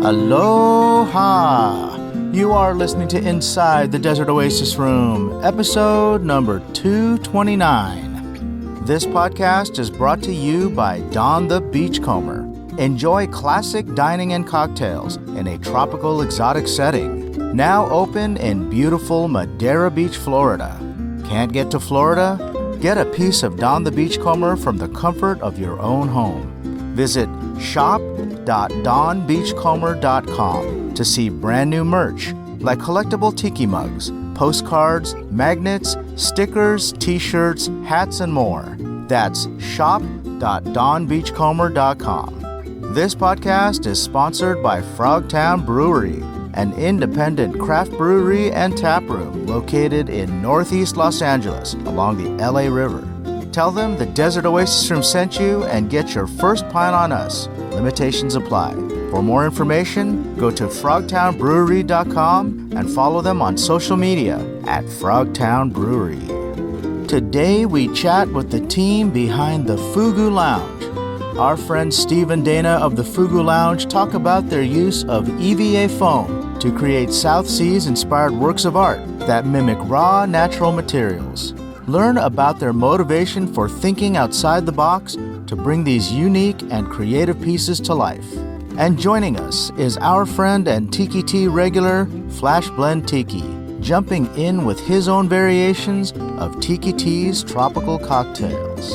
Aloha! You are listening to Inside the Desert Oasis Room, episode number 229. This podcast is brought to you by Don the Beachcomber. Enjoy classic dining and cocktails in a tropical exotic setting. Now open in beautiful Madeira Beach, Florida. Can't get to Florida? Get a piece of Don the Beachcomber from the comfort of your own home. Visit shop.donbeachcomber.com to see brand new merch like collectible tiki mugs, postcards, magnets, stickers, t-shirts, hats, and more. That's shop.donbeachcomber.com. This podcast is sponsored by Frogtown Brewery, an independent craft brewery and tap room located in Northeast Los Angeles along the LA River. Tell them the Desert Oasis Room sent you and get your first pint on us. Limitations apply. For more information, go to frogtownbrewery.com and follow them on social media at Frogtown Brewery. Today we chat with the team behind the Fugu Lounge. Our friends Steve and Dana of the Fugu Lounge talk about their use of EVA foam to create South Seas-inspired works of art that mimic raw, natural materials. Learn about their motivation for thinking outside the box to bring these unique and creative pieces to life. And joining us is our friend and Tiki-Ti regular, Flashblend Tiki, jumping in with his own variations of Tiki-Ti's tropical cocktails.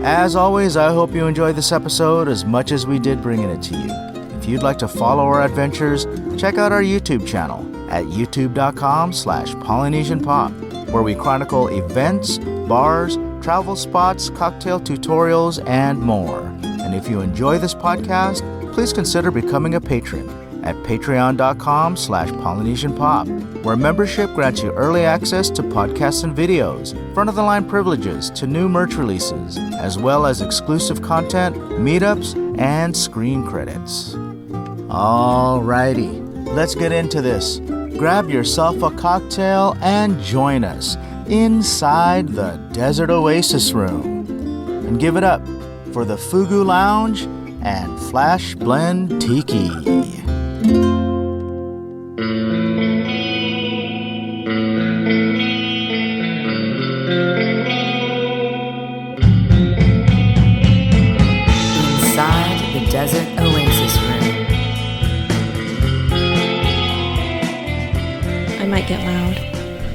As always, I hope you enjoyed this episode as much as we did bringing it to you. If you'd like to follow our adventures, check out our YouTube channel at youtube.com/PolynesianPop, where we chronicle events, bars, travel spots, cocktail tutorials, and more. And if you enjoy this podcast, please consider becoming a patron at patreon.com/PolynesianPop, where membership grants you early access to podcasts and videos, front-of-the-line privileges to new merch releases, as well as exclusive content, meetups, and screen credits. Alrighty, let's get into this. Grab yourself a cocktail and join us inside the Desert Oasis Room. And give it up for the Fugu Lounge and Flashblend Tiki. Inside the Desert Oasis Room. I might get loud.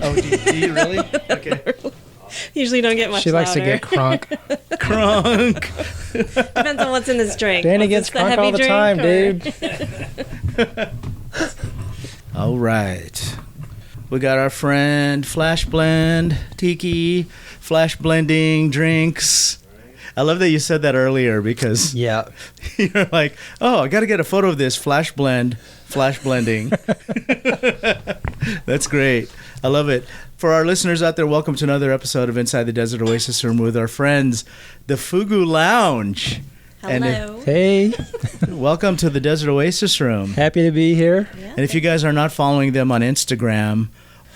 Oh, do you really? Okay. Usually don't get much She likes louder. to get crunk. Crunk. Depends on what's in this drink. Danny Was gets this the crunk heavy all the drink, time, or- dude. All right. We got our friend Flashblend Tiki, flash blending drinks. I love that you said that earlier because Yeah. you're like, oh, I got to get a photo of this flash blending. That's great. I love it. For our listeners out there, welcome to another episode of Inside the Desert Oasis Room with our friends, the Fugu Lounge. Hello. Hey, Welcome to the Desert Oasis Room. happy to be here. And if you guys are not following them on Instagram,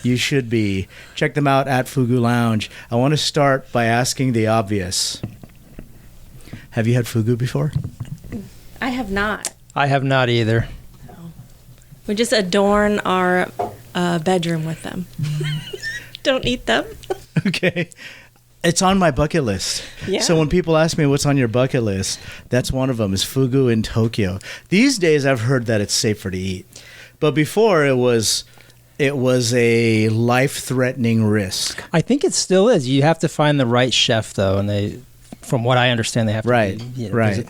you should be. Check them out at Fugu Lounge. I want to start by asking the obvious. Have you had fugu before? I have not. I have not either. We just adorn our bedroom with them. Don't eat them. Okay. It's on my bucket list. Yeah. So when people ask me what's on your bucket list, that's one of them is fugu in Tokyo. These days I've heard that it's safer to eat. But before it was a life-threatening risk. I think it still is. You have to find the right chef, though, and they, from what I understand, they have to. Right, right. there's a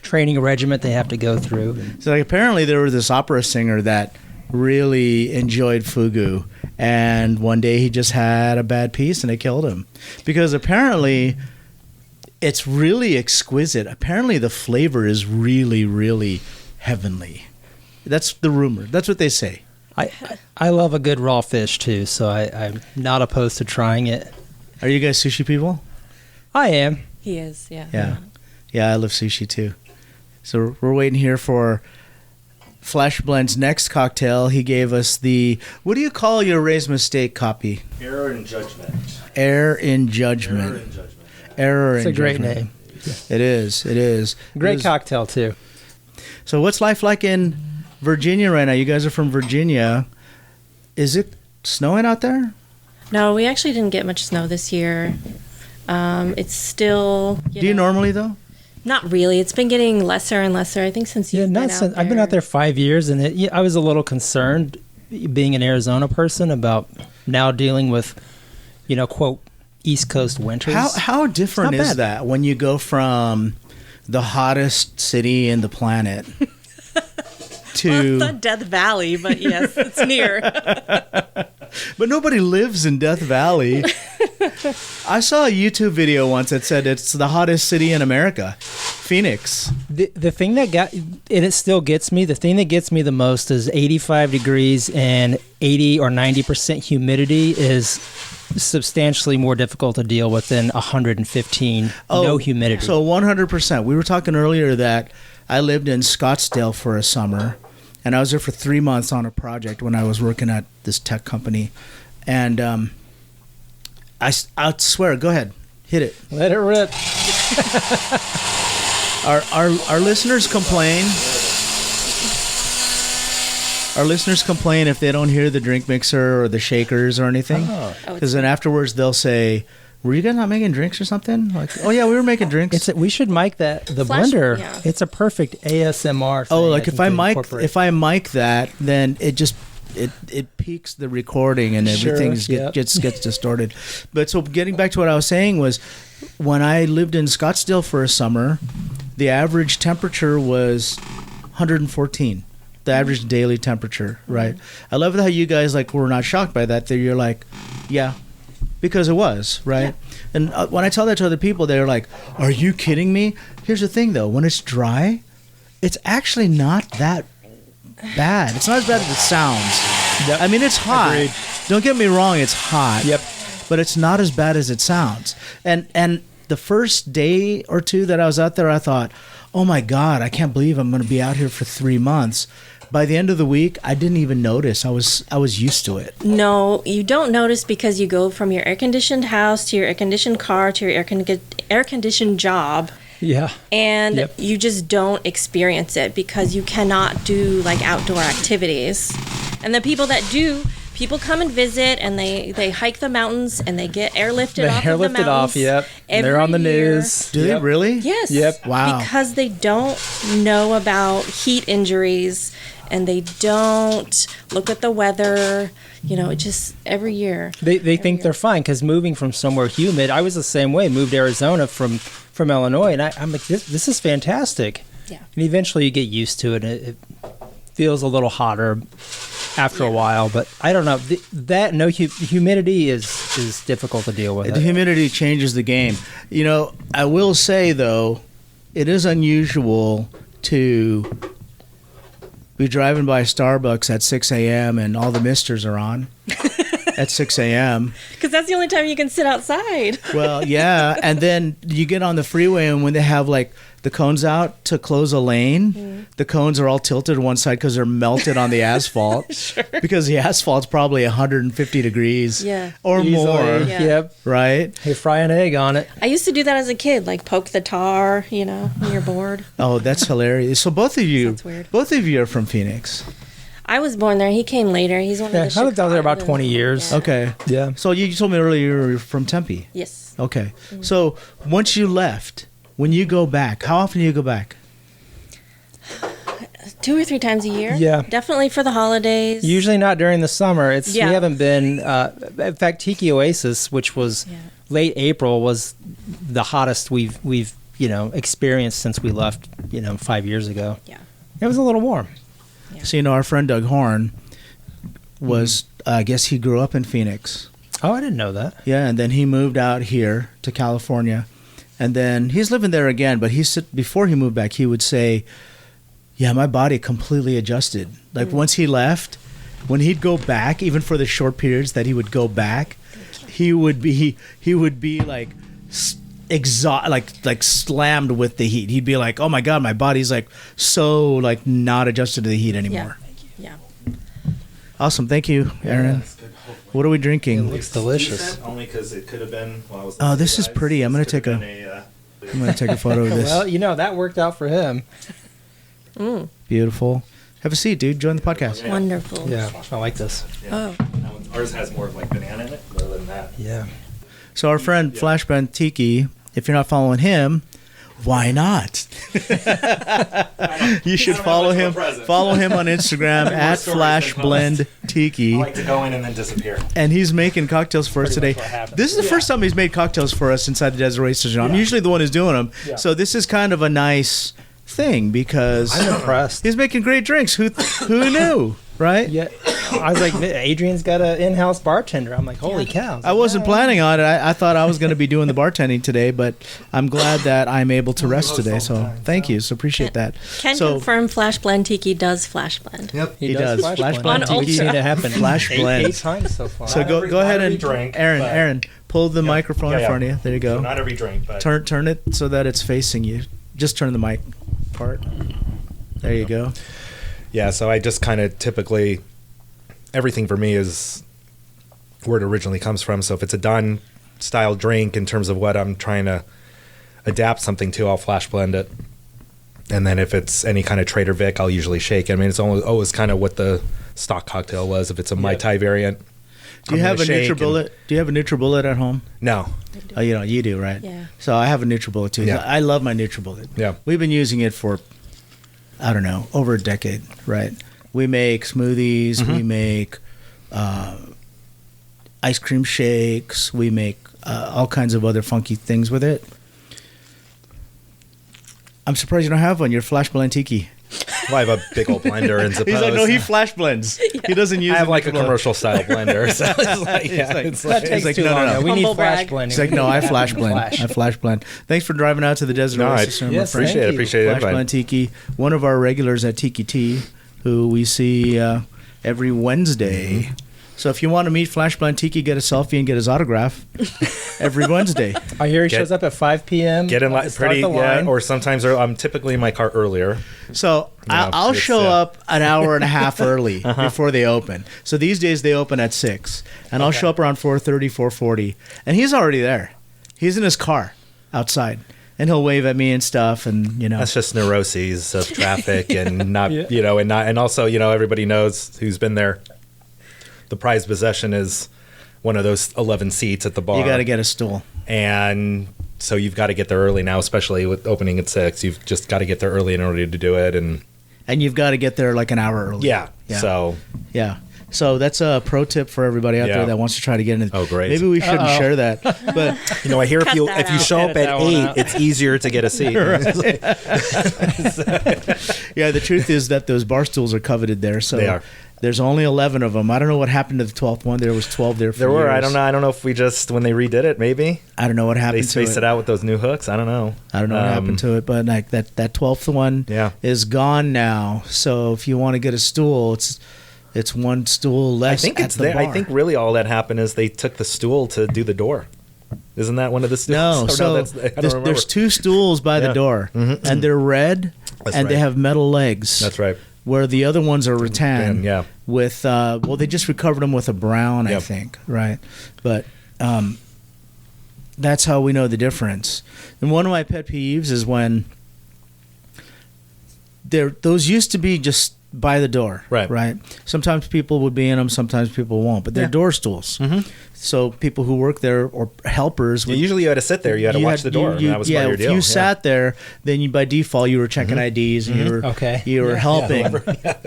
training regiment they have to go through. So like apparently there was this opera singer that really enjoyed fugu, and one day he just had a bad piece and it killed him because apparently it's really exquisite. Apparently the flavor is really, really heavenly. That's the rumor. That's what they say. I love a good raw fish too, so I'm not opposed to trying it. Are you guys sushi people? I am. He is, yeah. Yeah, I love sushi too. So we're waiting here for Flashblend's next cocktail. He gave us the, what do you call your Ray's Mistake copy? Error in Judgment. Error in Judgment. Error in Judgment. Error It's in a great Judgment. name. It is. It is. Great It is. cocktail too. So what's life like in Virginia right now. You guys are from Virginia. Is it snowing out there? No, we actually didn't get much snow this year. It's still. Do you normally though? Not really. It's been getting lesser and lesser. I think since you've been out there. I've been out there 5 years, and I was a little concerned, being an Arizona person, about now dealing with, quote, East Coast winters. How different It's not is bad. that when you go from the hottest city in the planet to? Well, it's not Death Valley, but yes, it's near. But nobody lives in Death Valley. I saw a YouTube video once that said it's the hottest city in America, Phoenix. The thing that it still gets me, the thing that gets me the most is 85 degrees and 80 or 90% humidity is substantially more difficult to deal with than 115 no humidity. So 100%. We were talking earlier that I lived in Scottsdale for a summer, and I was there for 3 months on a project when I was working at this tech company. And I swear, go ahead, hit it. Let it rip. Our listeners complain. Our listeners complain if they don't hear the drink mixer or the shakers or anything. Because then afterwards they'll say, "Were you guys not making drinks or something?" Like, "Oh yeah, we were making drinks." We should mic the blender. Yeah. It's a perfect ASMR thing. Oh, like I if I mic incorporate. that, then it just it peaks the recording and everything gets distorted. But so getting back to what I was saying was, when I lived in Scottsdale for a summer, the average temperature was 114. The average daily temperature, right? I love how you guys were not shocked by that. That you're like, yeah, because it was, right? Yeah. And when I tell that to other people, they're like, "Are you kidding me?" Here's the thing, though: when it's dry, it's actually not that bad. It's not as bad as it sounds. Yep. I mean, it's hot. Agreed. Don't get me wrong; it's hot. Yep. But it's not as bad as it sounds. And the first day or two that I was out there, I thought, "Oh my God, I can't believe I'm going to be out here for 3 months." By the end of the week, I didn't even notice. I was used to it. No, you don't notice because you go from your air-conditioned house to your air-conditioned car to your air-conditioned job. Yeah. And you just don't experience it because you cannot do outdoor activities. And the people that do, people come and visit and they hike the mountains and they get airlifted off of the mountains. Yep. They're on the news. Do they really? Yes. Yep. Wow. Because they don't know about heat injuries and they don't look at the weather. It just every year. They think they're fine because moving from somewhere humid, I was the same way. Moved to Arizona from Illinois, and I'm like, this is fantastic. Yeah. And eventually you get used to it. It feels a little hotter after a while, but I don't know. Humidity is difficult to deal with. The humidity changes the game. I will say though, it is unusual to be driving by Starbucks at 6 a.m. and all the misters are on at 6 a.m. Because that's the only time you can sit outside. Well, yeah. And then you get on the freeway and when they have the cones out to close a lane, the cones are all tilted to one side because they're melted on the asphalt. Sure. Because the asphalt's probably 150 degrees or Easily. more. Yeah. Yep. Right? Hey, fry an egg on it. I used to do that as a kid, poke the tar, when you're bored. Oh, that's hilarious. So both of you That's weird. are from Phoenix. I was born there. He came later. He's one of the I lived out there about 20 years. Yeah. Okay. Yeah. So you told me earlier you were from Tempe. Yes. Okay. So once you left, when you go back, how often do you go back? 2 or 3 times a year. Yeah. Definitely for the holidays. Usually not during the summer. We Yeah. haven't been. In fact, Tiki Oasis, which was late April, was the hottest we've experienced since we left 5 years ago. Yeah. It was a little warm. Yeah. So our friend Doug Horn was, I guess he grew up in Phoenix. Oh, I didn't know that. Yeah, and then he moved out here to California, and then he's living there again. But before he moved back, he would say, "Yeah, my body completely adjusted." Once he left, when he'd go back, even for the short periods that he would go back, he would be slammed with the heat. He'd be like, "Oh my God, my body's so not adjusted to the heat anymore." Yeah. Awesome, thank you, Aaron. What are we drinking? It looks delicious. Only because it could have been. While I was Oh, this is pretty. I'm gonna take a photo of this. Well, that worked out for him. Beautiful. Have a seat, dude. Join the podcast. Wonderful. Yeah, I like this. Oh. Ours has more of like banana in it rather than that. Yeah. So our friend Flashblend Tiki, if you're not following him, why not? You should follow him. Follow him on Instagram at Flashblend Tiki. I like to go in and then disappear. And he's making cocktails for us today. much what happened. This is the first time he's made cocktails for us inside the Desert Oasis. I'm usually the one who's doing them. Yeah. So this is kind of a nice thing because I'm impressed. he's making great drinks. Who knew, right? Yeah, I was like, Adrian's got an in-house bartender. I'm like, holy cow! I wasn't planning on it. I thought I was going to be doing the bartending today, but I'm glad that I'm able to rest today. So thank you. So appreciate that. Can So confirm Flashblend Tiki does Flashblend. Yep. he does. Flashblend On Tiki. Ultra. Need to happen. Flash eight blends. times so far. So Not go ahead every and drink, but- Aaron, pull the microphone in front of you. There you So go. not every drink, but Turn it so that it's facing you. Just turn the mic part. There you go. yeah. So I just kind of typically everything for me is where it originally comes from. So if it's a Don style drink in terms of what I'm trying to adapt something to, I'll flash blend it. And then if it's any kind of Trader Vic, I'll usually shake it. I mean, it's always kind of what the stock cocktail was. If it's a Mai Tai variant, Do you I'm have a gonna shake NutriBullet? Do you have a NutriBullet at home? No. Oh, you do, right? Yeah. So I have a NutriBullet too. Yeah. I love my NutriBullet. Yeah. We've been using it for, I don't know, over a decade, right? We make smoothies. Mm-hmm. We make ice cream shakes. We make all kinds of other funky things with it. I'm surprised you don't have one. You're Flashblend Tiki. Well, I have a big old blender and suppose. He's like, no, he flash blends. He doesn't use. I have like a NutriBullet. commercial style blender. So it's like, That takes like, too no, no, long. no. now. We need Humble flash brag. blending. He's like, no, I flash blend. Flash. I flash blend. Thanks for driving out to the Desert No, I Oasis. my yes, friend. thank you. appreciate it. Flashblend Tiki, one of our regulars at Tiki-Ti, who we see every Wednesday. So if you want to meet Flashblend Tiki, get a selfie and get his autograph every Wednesday. I hear he Get- shows up at 5 p.m. Get in to line start pretty, the yeah. line. Or sometimes I'm typically in my car earlier. So Yeah, I'll it's, show yeah. up an hour and a half early before they open. So these days they open at 6. And I'll show up around 4:30, 4:40. And he's already there. He's in his car outside. And he'll wave at me and stuff, and That's just neuroses of traffic and not, Yeah. and also, everybody knows who's been there. The prized possession is one of those 11 seats at the bar. you got to get a stool. And so you've got to get there early now, especially with opening at 6. You've just got to get there early in order to do it. And And you've got to get there like an hour early. yeah. So Yeah. So that's a pro tip for everybody out Yeah. there that wants to try to get into. Oh, great. Maybe we shouldn't share that. But I hear Cut that if you out. show up Edit at that one 8, out. it's easier to get a seat. yeah, the truth is that those bar stools are coveted there. So They are. there's only 11 of them. I don't know what happened to the 12th one. There was 12 there for There were. I years. don't know. I don't know if we just when they redid it, maybe I don't know what they happened to spaced it out with those new hooks. I don't know. I don't know what happened to it, but like that 12th one Yeah. is gone now. So if you want to get a stool, it's one stool I less think at it's the there. bar. I think really all that happened is they took the stool to do the door. Isn't that one of the No, stools? so that's, I don't remember. there's 2 stools by the Yeah. door, and they're red, That's and they right. have metal legs. That's right. Where the other ones are rattan. Yeah. With they just recovered them with a brown, I Yep. think, right? But that's how we know the difference. And one of my pet peeves is when those used to be just by the door, Right. Right. Sometimes people would be in them, sometimes people won't, but they're Yeah. door stools. So people who work there or helpers Yeah, would usually you had to sit there. You had to watch the door. and that was part of your if deal. you sat there, then by default you were checking IDs and you were Okay. you were Yeah. helping.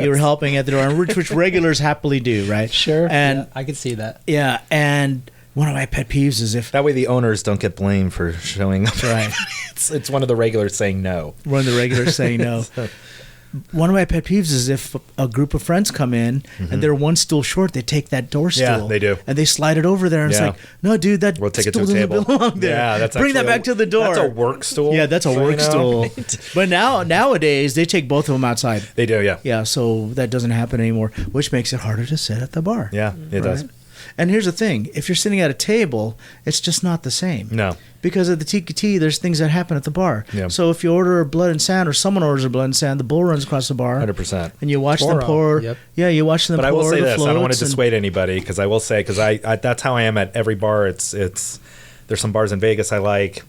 You were helping at the door, which regulars happily do, right? Sure. And yeah, I could see that. and one of my pet peeves is if That way the owners don't get blamed for showing up. right, It's one of the regulars saying no. one of the regulars saying no. One of my pet peeves is if a group of friends come in and they're one stool short, they take that door stool. Yeah, they do. And they slide it over there. And Yeah. it's like, no, dude, that We'll take it stool to a doesn't table. belong there. Yeah, that's Bring that actually back to the door. That's a work stool. Yeah, that's a so work stool. But nowadays, they take both of them outside. They do, yeah. Yeah, so that doesn't happen anymore, which makes it harder to sit at the bar. Yeah, it does. Right? And here's the thing: if you're sitting at a table, it's just not the same. No. Because at the Tiki-Ti, there's things that happen at the bar. Yeah. So if you order a blood and sand, or someone orders a blood and sand, the bull runs across the bar, 100%. and you watch them Pour pour. Yep. Yeah, you watch them But pour. I will say the this: I don't want to floats and- dissuade anybody because I will say because I that's how I am at every bar. It's there's some bars in Vegas I like.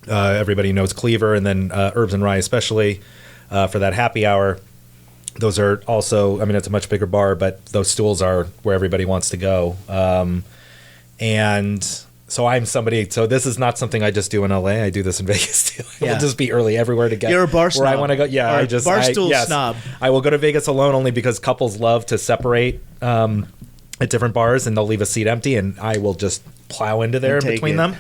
Everybody knows Cleaver and then Herbs and Rye especially for that happy hour. Those are also, I mean, it's a much bigger bar, but those stools are where everybody wants to go. And so I'm somebody, so this is not something I just do in LA. I do this in Vegas too. I will just be early everywhere to get You're a bar where I snob. want to go. Yeah, Or I just bar stool yes. snob. I will go to Vegas alone only because couples love to separate at different bars, and they'll leave a seat empty, and I will just plow into there And take between it. them.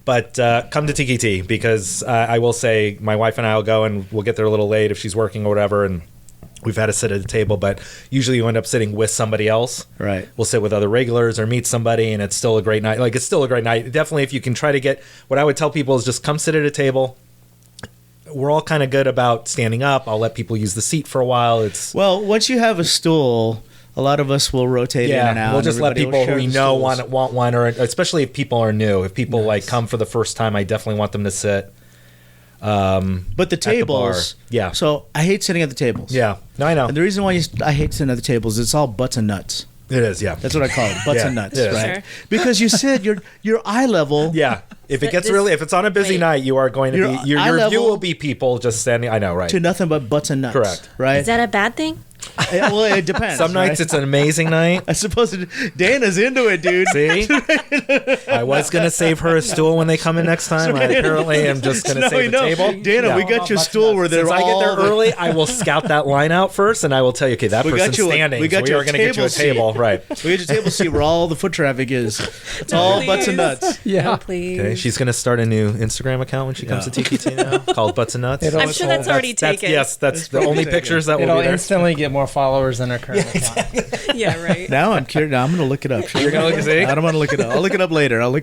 But come to Tiki-Ti because I will say my wife and I will go, and we'll get there a little late if she's working or whatever, and we've had to sit at a table, but usually you end up sitting with somebody else. Right. We'll sit with other regulars or meet somebody, and it's still a great night. Like, it's still a great night. Definitely, if you can try to get, what I would tell people is just come sit at a table. We're all kind of good about standing up. I'll let people use the seat for a while. It's Well, once you have a stool, a lot of us will rotate in and out. we'll just let Everybody will people who share we the know stools. want one, or especially if people are new. If people like come for the first time, I definitely want them to sit. But the tables, bar. Yeah. So I hate sitting at the tables. Yeah, no, I know And the reason why I hate sitting at the tables is it's all butts and nuts. it is. Yeah, That's what I call it, butts Yeah, and nuts, it is. right? Sure. Because you sit your eye level. yeah. If it But gets this- really, if it's on a busy wait. night, you are going to Your be eye you level- will be people just standing. I know, right? To nothing but butts and nuts. Correct. Right. Is that a bad thing? Well, it depends. Some nights right? it's an amazing night. I suppose Dana's into it, dude. See, I was gonna save her a stool when they come in next time. I apparently am just gonna No, save no. the table. Dana, Yeah. we got you a stool where they're Since I get there all the- early, I will scout that line out first, and I will tell you, okay, that We got person's you a- standing. we got so you we a are going to get you a table table, right? We get your table seat where all the foot traffic is. It's all butts and nuts. No, please. Okay, she's going to start a new Instagram account when she comes to Tiki-Ti now, called Butts and Nuts. It'll- I'm sure that's already That's, taken. yes, that's the only taken. pictures that will It'll be there. instantly get more followers than our current account. Yeah, right. Now I'm curious. Now I'm going to look it up. You're going to look see? I don't want to look it up. I'll look it up later. I'm going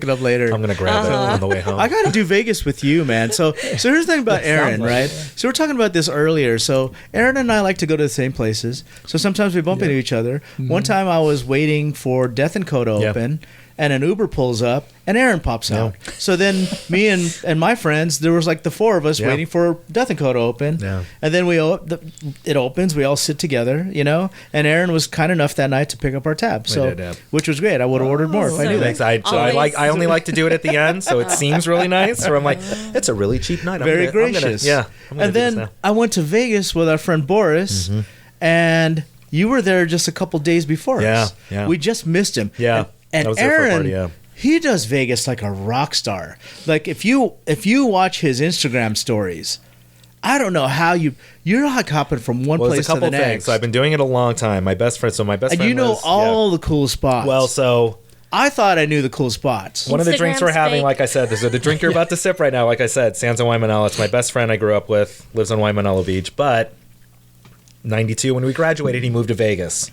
to grab it on the way home. I got to do Vegas with you, man. So here's the thing about Aaron, like right? it. So we're talking about this earlier. So Aaron and I like to go to the same places. So sometimes we bump into each other. One time I was waiting for Death and Co to Yeah. open, and an Uber pulls up, and Aaron pops out. So then me and my friends, there was like the four of us Yeah. waiting for Death and Co to open. Yeah. And then it opens. We all sit together, you know. And Aaron was kind enough that night to pick up our tab. So did, yeah. which was great. I would have ordered more if I So knew Thanks. that. I only like to do it at the end, so it seems really nice. Or I'm like, it's a really cheap night. Very gracious. I'm gonna And do this then now. I went to Vegas with our friend Boris, and you were there just a couple days before Yeah, us. yeah. We just missed him. Yeah, And I was there for a Aaron, party, yeah. he does Vegas like a rock star. Like if you watch his Instagram stories, I don't know how you're like hopping from one Well, place there's a couple to the things. next. So I've been doing it a long time. My best friend. and you know all the cool spots. Well, so I thought I knew the cool spots. one of the drinks we're Instagram's having, fake. like I said, so the drink you're about to sip right now, like I said, Sands and Waimanalo. It's my best friend I grew up with, lives on Waimanalo Beach. But 92, when we graduated, he moved to Vegas.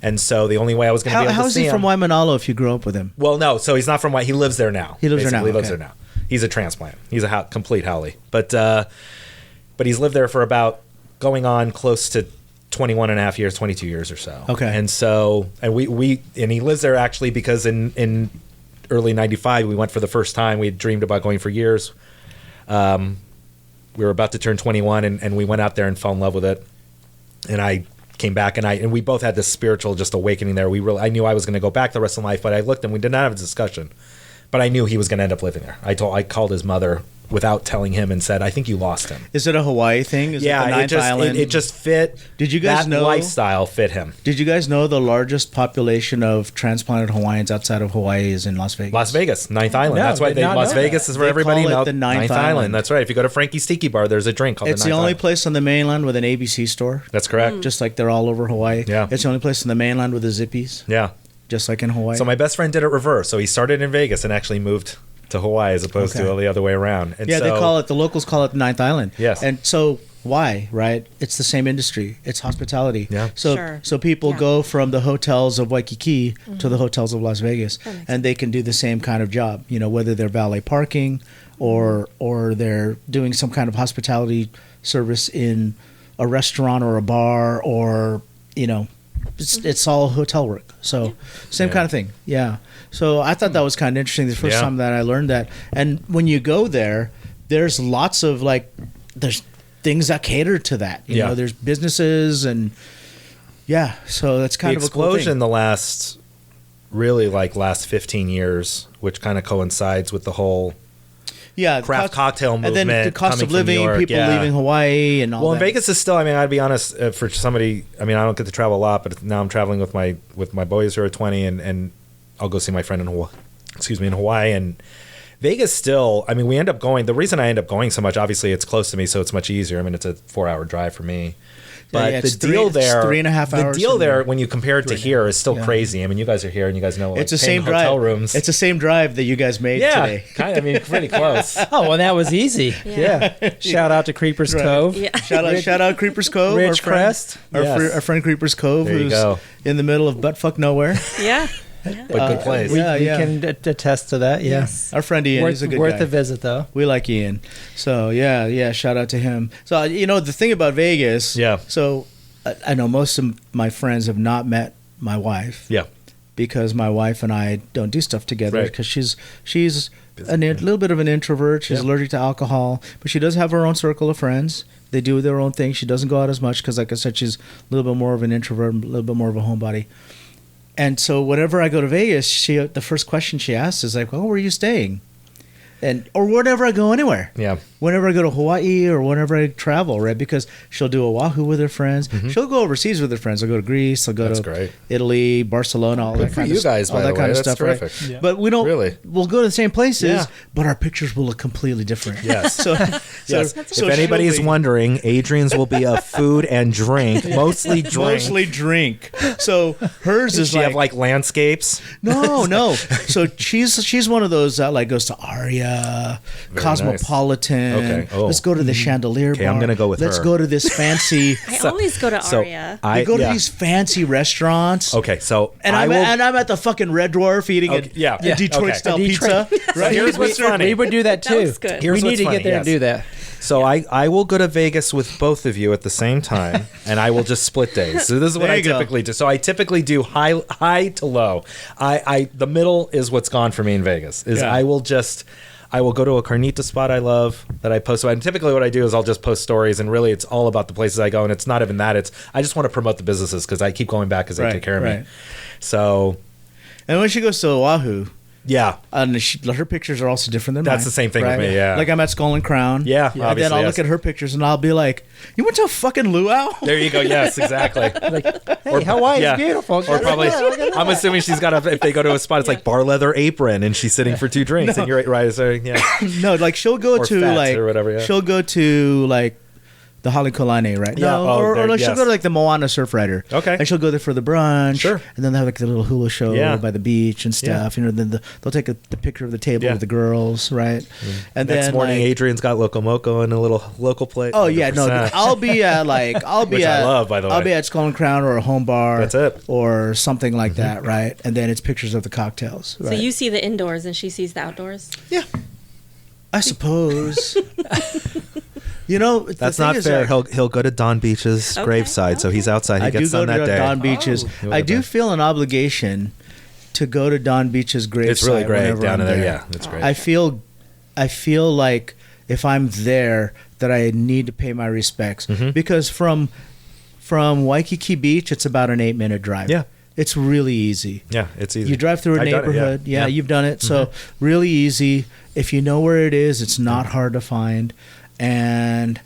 And so the only way I was going to be able How to is see he from him. Waimanalo if you grew up with him? Well, no. So he's not from He lives there now. He lives there now, Basically, lives okay. there now. He's a transplant. He's a complete Howley. But he's lived there for about going on close to 21 and a half years, 22 years or so. Okay. And so, and he lives there actually because in early 95, we went for the first time. We had dreamed about going for years. We were about to turn 21 and we went out there and fell in love with it. And I came back and we both had this spiritual just awakening there. I knew I was going to go back the rest of my life, but I looked and we did not have a discussion. But I knew he was going to end up living there. I called his mother without telling him and said, I think you lost him. Is it a Hawaii thing? Is it the Yeah, ninth island? it just fit. Did you guys that know- lifestyle fit him? Did you guys know the largest population of transplanted Hawaiians outside of Hawaii is in Las Vegas? Las Vegas, Ninth Island. No, That's why did not Las know Vegas that. is where They everybody call it knows the Ninth Island. That's right. If you go to Frankie's Tiki Bar, there's a drink called It's the the Ninth only Island. place on the mainland with an ABC store. That's correct. Just like they're all over Hawaii. Yeah. It's the only place on the mainland with the Zippies, Yeah. just like in Hawaii. So my best friend did it reverse. So he started in Vegas and actually moved to Hawaii as opposed Okay. to the other way around. And yeah, so, they call it, the locals call it the Ninth Island. Yes. And so why, right? It's the same industry. It's hospitality. Yeah. So Sure. so people Yeah. go from the hotels of Waikiki to the hotels of Las Vegas, and they can do the same kind of job, you know, whether they're valet parking or they're doing some kind of hospitality service in a restaurant or a bar, or, you know, it's all hotel work. So same Yeah. kind of thing. Yeah. So I thought that was kind of interesting the first Yeah. time that I learned that. And when you go there, there's lots of there's things that cater to that. You Yeah. know, there's businesses and so that's the kind of a cool explosion thing. the last 15 years, which kind of coincides with the whole craft cocktail movement. And then the cost coming of from living, New York. people leaving Hawaii and all well, that. and Vegas is still, I mean, I'd be honest, for somebody, I mean, I don't get to travel a lot, but now I'm traveling with my boys who are 20, and I'll go see my friend in Hawaii, and Vegas still, I mean, we end up going, the reason I end up going so much, obviously it's close to me, so it's much easier. I mean, it's a 4-hour drive for me. But the deal there, 3.5 hours. The deal there, when you compare it to here, is still crazy. I mean, you guys are here and you guys know, like, it's the same hotel drive. rooms. It's the same drive that you guys made today. Kind of, I mean, pretty close. Oh, well, that was easy. Yeah. Shout out to Creepers Cove. Yeah. Shout out Creepers Cove. Ridge Crest. Our friend Creepers Cove, There you who's go. in the middle of buttfuck nowhere. Yeah. But good place. We can attest to that. Yeah. Yes. Our friend Ian is a good worth guy. a visit, though. We like Ian. So, yeah, shout out to him. So, you know, the thing about Vegas. Yeah. So, I know most of my friends have not met my wife. Yeah. Because my wife and I don't do stuff together Right. because she's a little bit of an introvert. She's allergic to alcohol, but she does have her own circle of friends. They do their own thing. She doesn't go out as much because, like I said, she's a little bit more of an introvert, a little bit more of a homebody. And so whenever I go to Vegas, the first question she asks is like, "Oh, where are you staying?" Or whenever I go anywhere. Yeah. Whenever I go to Hawaii or whenever I travel, right? Because she'll do Oahu with her friends. Mm-hmm. She'll go overseas with her friends. I'll go to Greece. I'll go That's to great. Italy, Barcelona, all Good that for kind you of guys, all by that the kind way. of That's stuff, right? terrific. Yeah. But we don't. Really? We'll go to the same places, Yeah. but our pictures will look completely different. Yes. So, Yes. so If anybody's she'll be- wondering, Adrian's will be a food and drink, mostly drink. mostly drink. So hers is Does she have like landscapes? No. So she's one of those that like goes to Aria, Very Cosmopolitan. Okay. Oh. Let's go to the Chandelier Okay, bar. I'm gonna go with Let's her. go to this fancy. I always go to Aria. we go to these fancy restaurants. Okay, so And I'm at the fucking Red Dwarf eating Okay, yeah. a Detroit Okay. style Detroit. pizza. So here's what's funny. We would do that too. was good. Here's we need what's to funny, get there and yes. do that. So I will go to Vegas with both of you at the same time, and I will just split days. So this is what There I you go. typically do. So I typically do high to low. The middle is what's gone for me in Vegas. Yeah. I will go to a carnita spot I love that I post. And typically what I do is I'll just post stories, and really it's all about the places I go. And it's not even that. It's I just want to promote the businesses because I keep going back because they take care of me. So And when she goes to Oahu, yeah. and her pictures are also different than mine. That's the same thing with me, yeah. Like I'm at Skull and Crown. Yeah, And then obviously, I'll yes. look at her pictures and I'll be like, "You went to fucking Luau?" There you go. Yes, exactly. Hey, Hawaii yeah. is beautiful. Or probably, I'm assuming she's got if they go to a spot, it's like bar leather apron, and she's sitting for 2 drinks, and you're right. So yeah, No, like she'll go Or to fats like or whatever, yeah. she'll go to like the Halekulane, right? Yeah. No, Oh, or there- like she'll yes. go to like the Moana Surf Rider. Okay. And she'll go there for the brunch. Sure. And then they have like the little hula show Yeah. by the beach and stuff. Yeah. You know, then they'll take the picture of the table Yeah. with the girls, right? And next then morning, like, Adrian's got Loco Moco in a little local plate. oh yeah, no, 100%. I'll be at Which I love, by the I'll way. be at Skull and Crown or a home bar. That's it. Or something like that, right? And then it's pictures of the cocktails. So Right? you see the indoors and she sees the outdoors. I suppose. You know, the That's thing not is fair. that- He'll go to Don Beach's Okay, graveside, so he's outside. He I do gets go on that to day. Don Beach's. Oh. I do feel an obligation to go to Don Beach's graveside. It's really great whenever down I'm there. Yeah, it's great. I feel like if I'm there, that I need to pay my respects Mm-hmm. because from Waikiki Beach, it's about an 8-minute drive. Yeah. It's really easy. Yeah, it's easy. You drive through a I've done it, neighborhood. yeah. Yeah, you've done it. So really easy. If you know where it is, it's not hard to find. And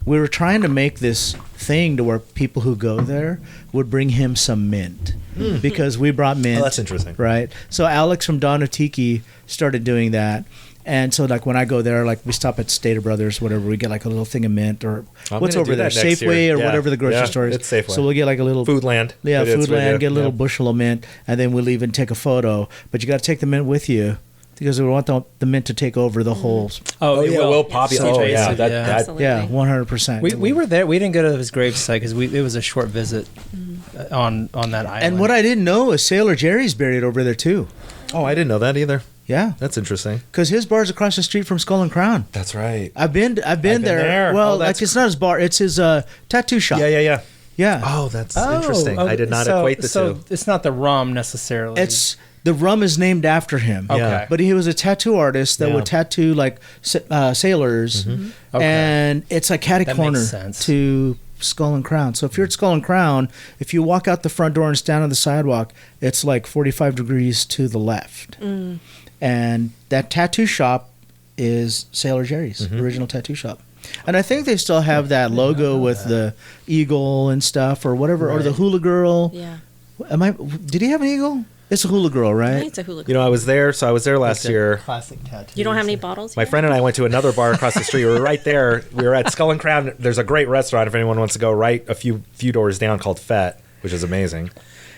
we were trying to make this thing to where people who go there would bring him some mint because we brought mint. Oh, that's interesting. Right. So Alex from Dawn of Tiki started doing that. And so, like, when I go there, like, we stop at Stater Brothers, whatever, we get, like, a little thing of mint or I'm what's gonna over do there, that next Safeway year. or Yeah. whatever the grocery Yeah, store is. it's Safeway. So we'll get, like, a little... Foodland. Yeah, It's Foodland, right get a little there. bushel of mint, and then we'll leave and take a photo. But you got to take the mint with you because we want the mint to take over the whole... Oh, it yeah, we'll pop you. So Oh, yeah. basic, That, yeah. that, Absolutely. Yeah, 100%. We were there. We didn't go to his gravesite because it was a short visit on that island. And what I didn't know is Sailor Jerry's buried over there, too. oh, I didn't know that either. Yeah, That's interesting. because his bar's across the street from Skull and Crown. That's right. I've been there. there. Well, Oh, that's like, it's not his bar. It's his tattoo shop. Yeah. Yeah. Oh, that's interesting. I did not equate the two. It's not the rum necessarily. It's the rum is named after him. Okay. Yeah. But he was a tattoo artist that Yeah. would tattoo like sailors, Okay. and it's like catty That corner makes sense. to Skull and Crown. So if you're at Skull and Crown, if you walk out the front door and stand on the sidewalk, it's like 45 degrees to the left. And that tattoo shop is Sailor Jerry's original tattoo shop. And I think they still have that logo with the eagle and stuff or whatever, or the hula girl. Yeah. Did he have an eagle? It's a hula girl, I right? think it's a hula girl. You know, I was there last year. Classic tattoo. You don't have any bottles My here? friend and I went to another bar across the street. We were right there. We were at Skull and Crown. There's a great restaurant if anyone wants to go right a few doors down called Fett, which is amazing.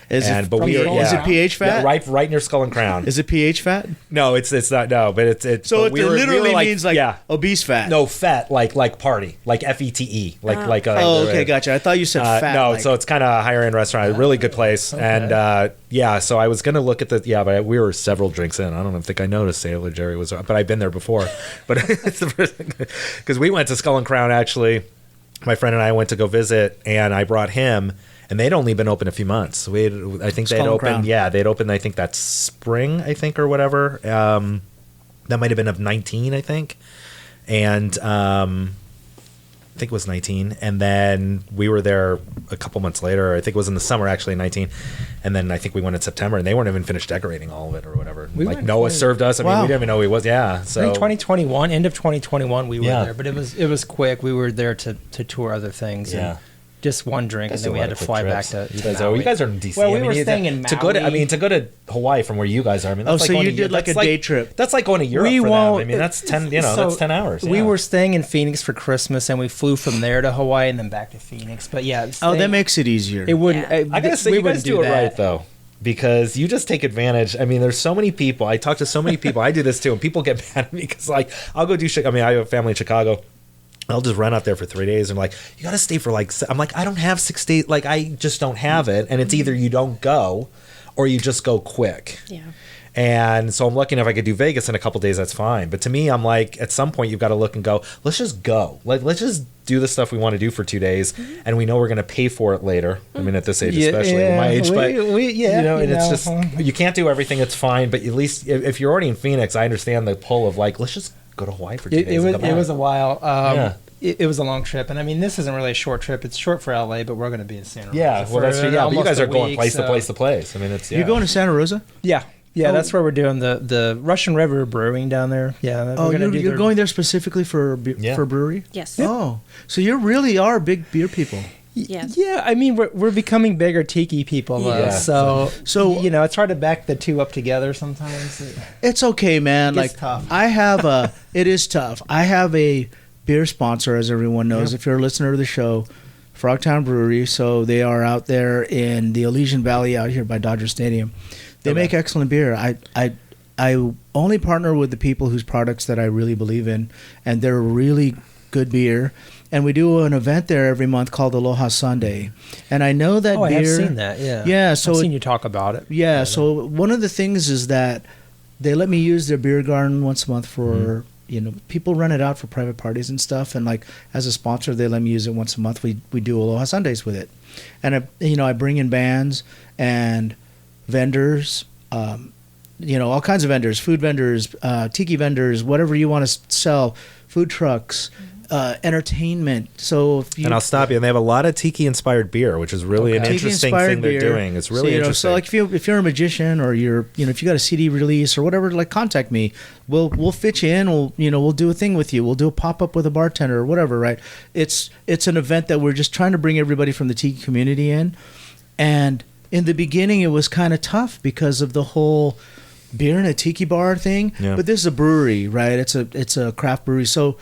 Is And- it, but we are- is yeah. it PH Fat? Yeah, right near Skull and Crown. Is it PH Fat? No, it's not. No, but it's. So but it we were literally means like yeah. obese fat. No, fat like party, like FETE, like. Oh, okay, gotcha. I thought you said fat. No, like- so it's kind of a higher end restaurant, a really good place, and yeah. So I was gonna look at but we were several drinks in. I don't think I noticed Sailor Jerry was, but I've been there before. But it's the first because we went to Skull and Crown actually. My friend and I went to go visit, and I brought him. And they'd only been open a few months. I think they'd Skull and opened. Crown. Yeah, they'd opened. I think that spring. I think or whatever. That might have been of 19. I think, and I think it was 19. And then we were there a couple months later. I think it was in the summer actually, 19. And then I think we went in September, and they weren't even finished decorating all of it or whatever. We Like went Noah 20 served us. I mean, Wow. we didn't even know who he was. Yeah. I So think 2021, end of 2021, we were Yeah. there, but it was quick. We were there to tour other things. Yeah. And just one drink, That's and then a we lot had to of quick fly trips. back to. You guys Maui. are in DC. Well, we I mean, were staying in to go to. I Maui. mean, to go to Hawaii from where you guys are. I mean, that's Oh, like so going you to, did like that's a day trip. That's like going to Europe We for them. won't- I mean, that's 10. so That's 10 hours. We yeah. were staying in Phoenix for Christmas, and we flew from there to Hawaii and then back to Phoenix. But yeah, Oh, that makes it easier. it wouldn't. Yeah. I gotta say, we you guys wouldn't do it that. right though, because you just take advantage. I mean, there's so many people. I talk to so many people. I do this too, and people get mad at me because like I'll go do shit. I mean, I have a family in Chicago. I'll just run out there for 3 days and like, you got to stay for like, I'm like, I don't have 6 days. Like, I just don't have it. And it's either you don't go or you just go quick. Yeah. And so I'm lucky enough I could do Vegas in a couple days. That's fine. But to me, I'm like, at some point, you've got to look and go, let's just go. Like, let's just do the stuff we want to do for 2 days. And we know we're going to pay for it later. I mean, at this age, especially at my age. But, you know, and it's just, you can't do everything. It's fine. But at least if you're already in Phoenix, I understand the pull of like, let's just go to Hawaii for 2 days. It was a while. Yeah. It was a long trip, and I mean, this isn't really a short trip. It's short for LA, but we're going to be in Santa Rosa. Yeah, well, that's true. Yeah, but you almost guys a are going week, place to so- place to place. I mean, it's, yeah. You're going to Santa Rosa? Yeah, Oh. that's where we're doing the Russian River Brewing down there. Yeah. Oh, we're gonna do you're their- going there specifically for Yeah. for brewery? Yes. Oh, so you really are big beer people. Yes. Yeah, I mean, we're becoming bigger tiki people, though. Yeah. So you know, it's hard to back the two up together sometimes. It's okay, man. It's Like tough. I have a. It is tough. I have a beer sponsor, as everyone knows. If you're a listener to the show, Frogtown Brewery. So they are out there in the Elysian Valley, out here by Dodger Stadium. They make excellent beer. I only partner with the people whose products that I really believe in, and they're really good beer. And we do an event there every month called Aloha Sunday. And I know that Oh, I beer. have seen that. Yeah. Yeah, so I've it- seen you talk about it. Yeah, so one of the things is that they let me use their beer garden once a month for, people run it out for private parties and stuff. And like as a sponsor, they let me use it once a month. We do Aloha Sundays with it. And, I bring in bands and vendors, all kinds of vendors, food vendors, tiki vendors, whatever you want to sell, food trucks, entertainment. So if you, And I'll stop you. And they have a lot of tiki-inspired beer, which is really an interesting Tiki-inspired thing they're beer. doing. It's really so, interesting. So like if you're a magician or you're if you got a CD release or whatever, like contact me. We'll fit you in. We'll do a thing with you. We'll do a pop up with a bartender or whatever. Right? It's an event that we're just trying to bring everybody from the tiki community in. And in the beginning, it was kind of tough because of the whole beer in a tiki bar thing. Yeah. But this is a brewery, right? It's a craft brewery. So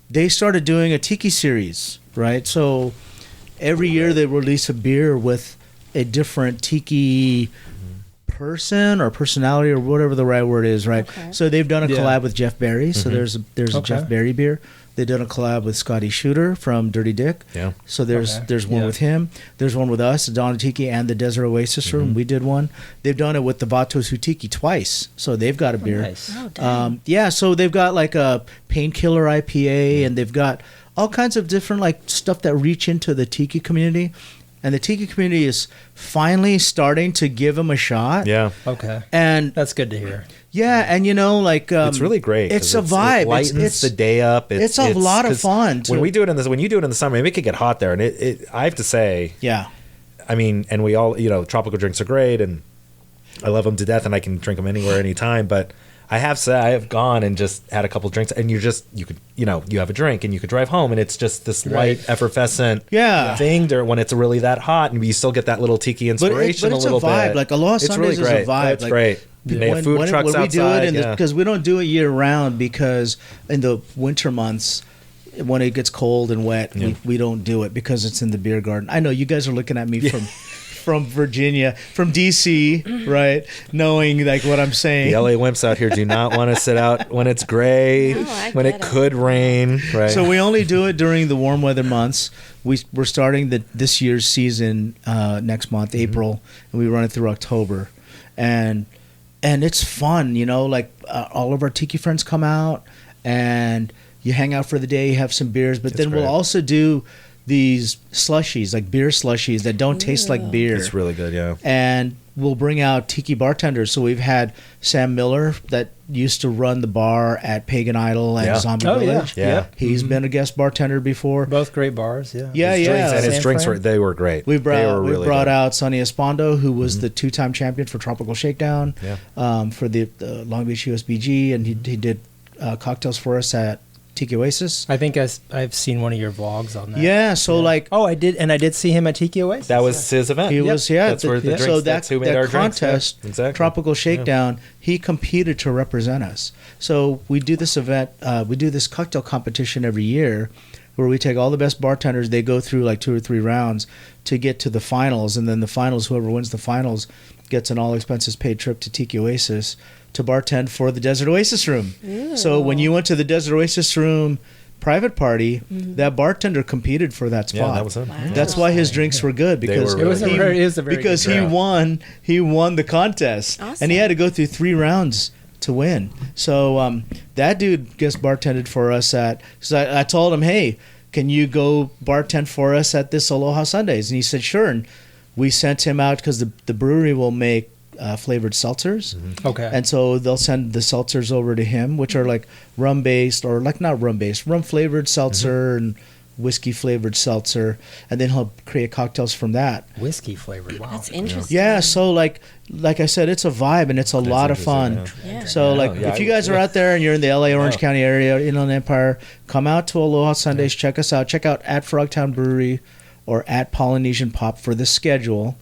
they started doing a tiki series, right? So every year they release a beer with a different tiki person or personality or whatever the right word is, right? Okay. So they've done a Yeah. collab with Jeff Berry. So there's a Okay. Jeff Berry beer. They've done a collab with Scotty Shooter from Dirty Dick. Yeah. So there's one Yeah. with him. There's one with us, the Dawn Tiki and the Desert Oasis Room. We did one. They've done it with the Vatos Tiki twice. So they've got a beer. Nice. Oh, dang. Yeah, so they've got like a painkiller IPA, and they've got all kinds of different like stuff that reach into the tiki community, and the tiki community is finally starting to give them a shot. Yeah. Okay. And That's good to hear. yeah, and It's really great. It's 'cause a vibe. It lightens It's the day up. it's a lot of 'cause fun When to- we do it when you do it in the summer, maybe it could get hot there. And I have to say, yeah. I mean, and we all, tropical drinks are great, and I love them to death, and I can drink them anywhere, anytime. But I have gone and just had a couple drinks, and you have a drink and you could drive home, and it's just this light, effervescent thing when it's really that hot, and you still get that little tiki inspiration but it's a little a vibe. bit. Like Aloha Sundays is a vibe. That's great. They have food trucks when we outside. Do it because we don't do it year round, because in the winter months, when it gets cold and wet, we don't do it because it's in the beer garden. I know you guys are looking at me from Virginia, from DC, right? Knowing like what I'm saying. The LA wimps out here do not want to sit out when it's gray, when it could rain. Right. So we only do it during the warm weather months. We're starting this year's season next month, April, and we run it through October, and it's fun, like all of our tiki friends come out and you hang out for the day, you have some beers, but then we'll also do these slushies, like beer slushies that don't taste like beer. It's really good, yeah. And we'll bring out tiki bartenders. So we've had Sam Miller that used to run the bar at Pagan Idol and Zombie Village. Yeah. He's been a guest bartender before. Both great bars, yeah. His drinks were great. We brought out Sonny Espondo, who was the 2-time champion for Tropical Shakedown for the Long Beach USBG, and he did cocktails for us at Tiki Oasis. I think I've seen one of your vlogs on that. Yeah, so like... Oh, I did, and I did see him at Tiki Oasis. That was his event. He was, That's where the drinks, so that's who made our contest, drinks. Exactly. Tropical Shakedown, he competed to represent us. So we do this event, we do this cocktail competition every year where we take all the best bartenders, they go through like 2 or 3 rounds to get to the finals, and then the finals, whoever wins the finals gets an all expenses paid trip to Tiki Oasis to bartend for the Desert Oasis Room. Ew. So when you went to the Desert Oasis Room private party, that bartender competed for that spot. Yeah, that was him. Wow. That's why his drinks were good, because he won the contest. Awesome. And he had to go through 3 rounds to win. So that dude guest bartended for us so I told him, hey, can you go bartend for us at this Aloha Sundays? And he said, sure. And we sent him out because the brewery will make flavored seltzers. Okay. And so they'll send the seltzers over to him, which are like rum-based, or like not rum-based, rum-flavored seltzer and whiskey-flavored seltzer. And then he'll create cocktails from that. Whiskey-flavored, wow. That's interesting. Yeah, so like I said, it's a vibe and it's a lot of fun. Yeah. So if you guys are out there and you're in the LA Orange County area, Inland Empire, come out to Aloha Sundays, check us out. Check out at Frogtown Brewery or at Polynesian Pop for the schedule.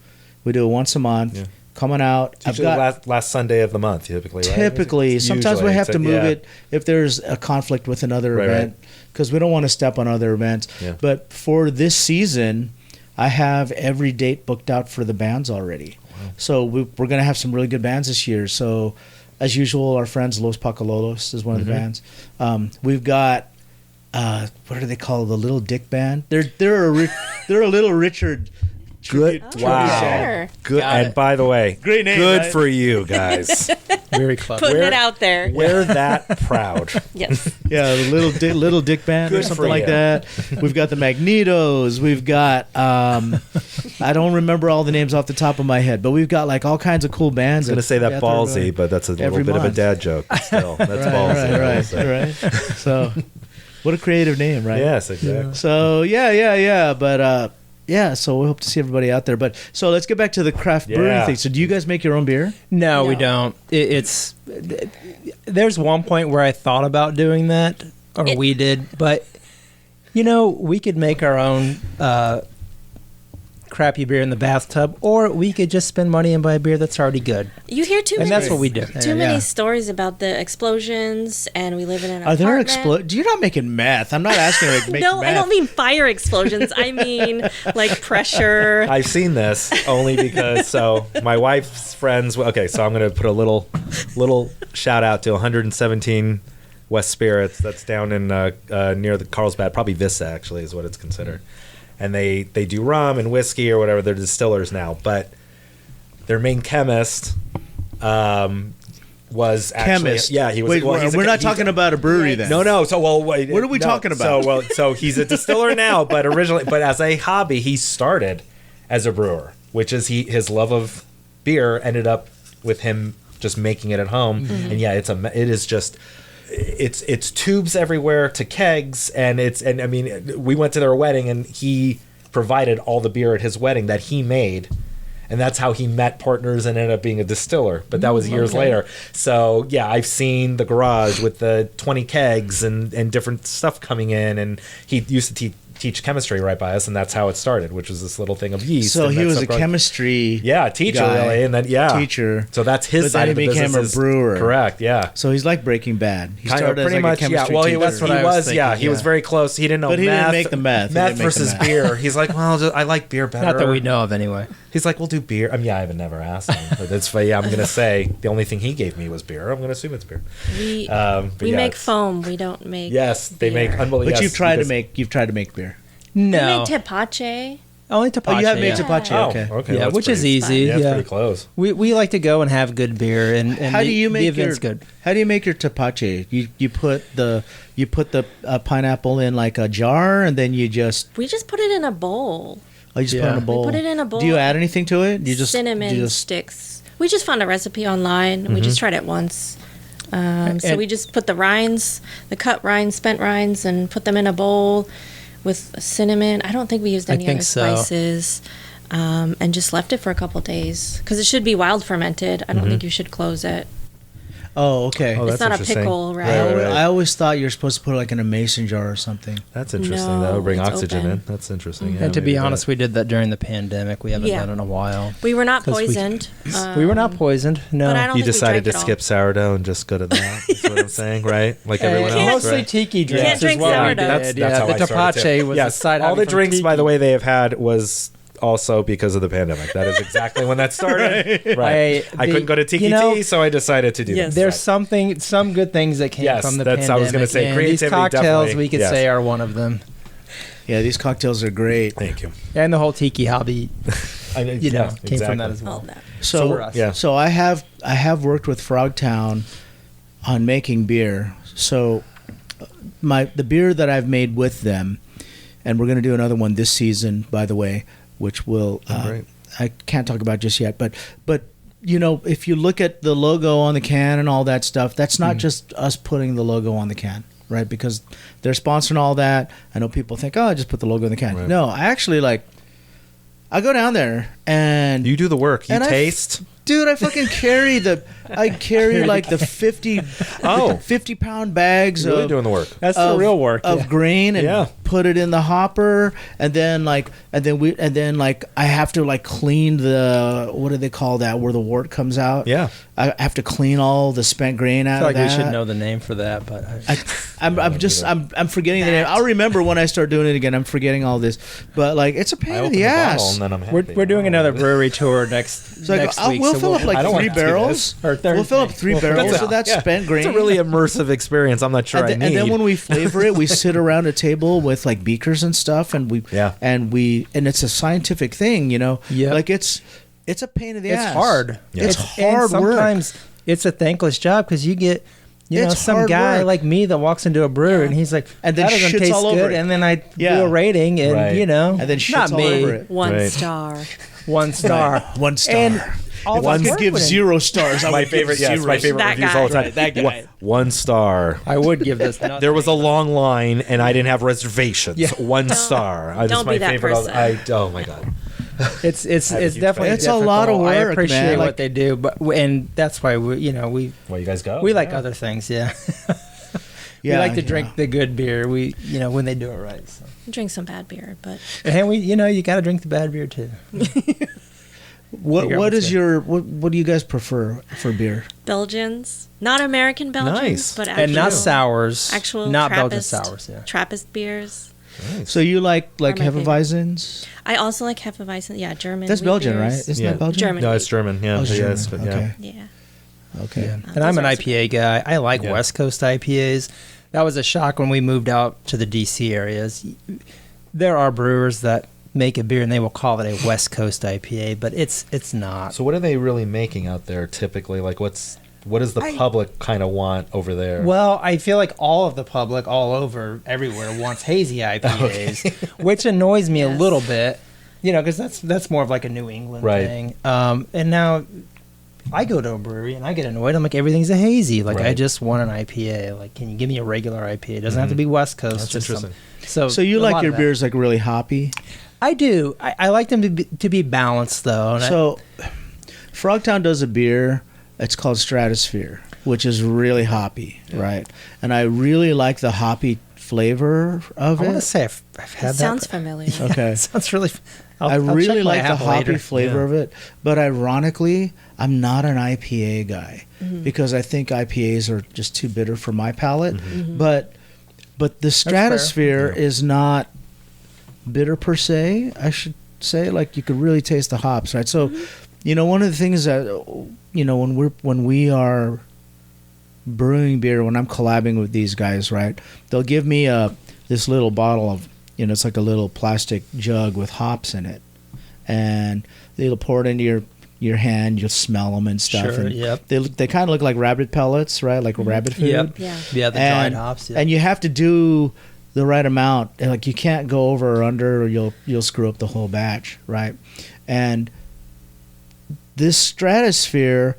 We do it once a month. Yeah. Coming out. It's usually last Sunday of the month, typically, right? Typically. Sometimes we have to move it if there's a conflict with another event, because we don't want to step on other events. Yeah. But for this season, I have every date booked out for the bands already. Wow. So we're going to have some really good bands this year. So as usual, our friends Los Pacalolos is one of the bands. We've got what do they call the Little Dick Band? They're a Little Richard. Good. Wow. Sure. Good. And by the way, great name. Good right? for you guys. Very clever. Putting it out there. We're that proud. Yes. Yeah, the Little Dick Band Good or something like that. We've got the Magnetos. We've got I don't remember all the names off the top of my head, but we've got like all kinds of cool bands. I was going to say that ballsy, but that's a little bit of a dad joke. Still, that's ballsy. Right. So, what a creative name, right? Yes, exactly. So yeah, but. Yeah, so we hope to see everybody out there. But so let's get back to the craft brewing thing. So do you guys make your own beer? No, we don't. There's one point where I thought about doing that, or we did, but we could make our own crappy beer in the bathtub, or we could just spend money and buy a beer that's already good. You hear too many, and that's what we do. Too many stories about the explosions, and we live in an apartment. Are there explosions? You're not making meth. I'm not asking you to make no, meth. I don't mean fire explosions. I mean like pressure. I've seen this only because my wife's friends. Okay, so I'm going to put a little shout out to 117 West Spirits. That's down in near the Carlsbad, probably Vista actually is what it's considered. And they do rum and whiskey or whatever. They're distillers now, but their main chemist was actually chemist. Yeah, he was. Wait, we're not talking about a brewery then. No. So wait. What are we talking about? So he's a distiller now, but as a hobby, he started as a brewer, which is his love of beer ended up with him just making it at home. And yeah, it's tubes everywhere to kegs, and I mean, we went to their wedding and he provided all the beer at his wedding that he made, and that's how he met partners and ended up being a distiller. But that was years later. So yeah, I've seen the garage with the 20 kegs and different stuff coming in, and he used to teach chemistry right by us, and that's how it started, which was this little thing of yeast. So and he that was a stuff chemistry teacher guy, really, and then teacher. So that's his But side then of the he became business. a brewer. Correct. Yeah. So he's like Breaking Bad. He Kind of, started pretty as like much, a chemistry Well, teacher. he was thinking, he was very close. He didn't know But he meth. didn't make the meth. He Meth didn't make the versus meth. beer. He's like, well, I like beer better. Not that we know of, anyway. He's like, we'll do beer. I mean, yeah, I've never asked him, but it's funny. I'm gonna say the only thing he gave me was beer. I'm gonna assume it's beer. We yeah, make foam. We don't make. Yes, they beer. make unbelievable. But yes, you've tried to because- make beer. We No. made tepache. Only Tapache. Oh, you have made yeah. Tapache. Oh, Okay. okay. Yeah, well, that's which is pretty- easy. Yeah, it's Yeah. pretty close. We like to go and have good beer, and How do you the make event's your good. How do you make your tapache? You put the pineapple in like a jar, and then you just We just put it in a bowl. put it Yeah. in a bowl. put it in a bowl. Do you add anything to it? You just cinnamon you just- sticks. We just found a recipe online. We just tried it once. So And- we just put the rinds, the cut rinds, spent rinds, and put them in a bowl with cinnamon. I don't think we used any think other so. spices. And just left it for a couple days because it should be wild fermented. I don't think you should close it. Oh, okay. Oh, It's that's not a interesting. pickle, right? I always thought you were supposed to put it like in a mason jar or something. That's interesting. No, that would bring it's oxygen open. in. That's interesting. Yeah, And to be maybe honest, that. we did that during the pandemic. We haven't Yeah. done it in a while. We were not 'Cause we- poisoned. We were not poisoned. No. But I don't You think we decided drank to it all. skip sourdough and just go to that. That's what I'm saying, right? Like everyone can't- else, Mostly right? tiki drinks can't is drink what we sourdough. did. That's how the I started tapache too. was Yes, a side all the item from drinks, by tiki. the way, they have had was also because of the pandemic. That is exactly when that started. Right. I couldn't go to Tiki-Ti, so I decided to do Yes. that. There's some good things that came Yes, from the that's- I pandemic. was gonna say, and creativity these cocktails definitely, we could yes. say are one of them. Yeah, these cocktails are great. Thank you. And the whole tiki hobby, I, came from that as All well. that. So, for us. Yeah. so I have worked with Frogtown on making beer. So the beer that I've made with them, and we're going to do another one this season, by the way, which will great. I can't talk about just yet, but you know, if you look at the logo on the can and all that stuff, that's not just us putting the logo on the can, right? Because they're sponsoring all that. I know people think, oh, I just put the logo on the can. Right. No, I actually I go down there and You do the work. You And I- taste. dude, I fucking carry like the 50 pound bags really of doing the work. That's of, the real work. of yeah. grain and Yeah. put it in the hopper, and then I have to clean the, what do they call that, where the wort comes out? Yeah. I have to clean all the spent grain I out feel like of we that. should know the name for that, but I'm forgetting the name. I'll remember when I start doing it again. I'm forgetting all this, but it's a pain I in open the the bottle ass. and then I'm we're happy. doing another brewery tour next week. We'll fill up I don't three want to do barrels. Or We'll fill up Thursday. three barrels of that spent grain. It's a really immersive experience. I'm not sure and, I need. and then when we flavor it, we sit around a table with beakers and stuff, and and it's a scientific thing, you know. Yeah. It's a pain in the It's ass. hard. Yeah. It's and hard work. sometimes it's a thankless job because you get It's some hard guy work. like me that walks into a brewery and he's like, And then that doesn't shits taste all over good, it. and then I Yeah. do a rating, and Right. And then shits not all me, over it. One Right. star. 1 star, 1 star. And all If I the could work give went in. 0 stars, I my would favorite, give yes, zero my favorite That reviews guy. all the time. Right, that guy. One star. I would give this. There was a long line, and I didn't have reservations. Yeah. 1 star. That's don't my be that favorite. person. Oh my god. It's a huge definitely fan. It's a lot of difficult. I work, appreciate man. what they do, but and that's why we Well, you guys go. we like Yeah. other things. Yeah, we Yeah, like to yeah. drink the good beer. We when they do it right. So. Drink some bad beer, but And we you got to drink the bad beer too. What Figure out what what's is good. your what do you guys prefer for beer? Belgians, not American Belgians, Nice. but actual, And not sours. actual not Trappist, Belgian sours. Yeah. Trappist beers. So you like my favorite. Hefeweizens? I also like Hefeweizen. Yeah, German. That's wheat Belgian, beers. right? Isn't Yeah. that Belgian? German. No, it's German. Yeah. Oh, it's Yeah, German. it's- yeah. Okay. Yeah. Okay. Yeah. And I'm an those are IPA guy. I like Yeah. West Coast IPAs. That was a shock when we moved out to the DC areas. There are brewers that make a beer and they will call it a West Coast IPA, but it's not. So what are they really making out there typically? Like what does the public kind of want over there? Well, I feel like all of the public all over everywhere wants hazy IPAs, which annoys me a little bit, because that's more of like a New England Right. thing. And now I go to a brewery and I get annoyed. I'm like, everything's a hazy. Like, I Right. just want an IPA. Like, can you give me a regular IPA? It doesn't have to be West Coast. That's just interesting. So you a like lot your of that. beers really hoppy? I do. I like them to be balanced, though. And So, Frogtown does a beer. It's called Stratosphere, which is really hoppy, right? And I really like the hoppy flavor of I it. want to say I've had It that. sounds familiar. Okay. Sounds really. I I'll really check my like the app hoppy later. flavor Yeah. of it, but ironically, I'm not an IPA guy Mm-hmm. because I think IPAs are just too bitter for my palate. Mm-hmm. But the Stratosphere Yeah. is not bitter per se. I should say, like you could really taste the hops, right? So, one of the things that when we are brewing beer, when I'm collabing with these guys, right, they'll give me this little bottle of, it's like a little plastic jug with hops in it, and they'll pour it into your hand. You'll smell them and stuff. Sure, and yep. They kind of look like rabbit pellets, right? Like rabbit food. Yep. Yeah. Yeah, the dried hops. Yeah. And you have to do the right amount. And, like you can't go over or under, or you'll screw up the whole batch, right? And this Stratosphere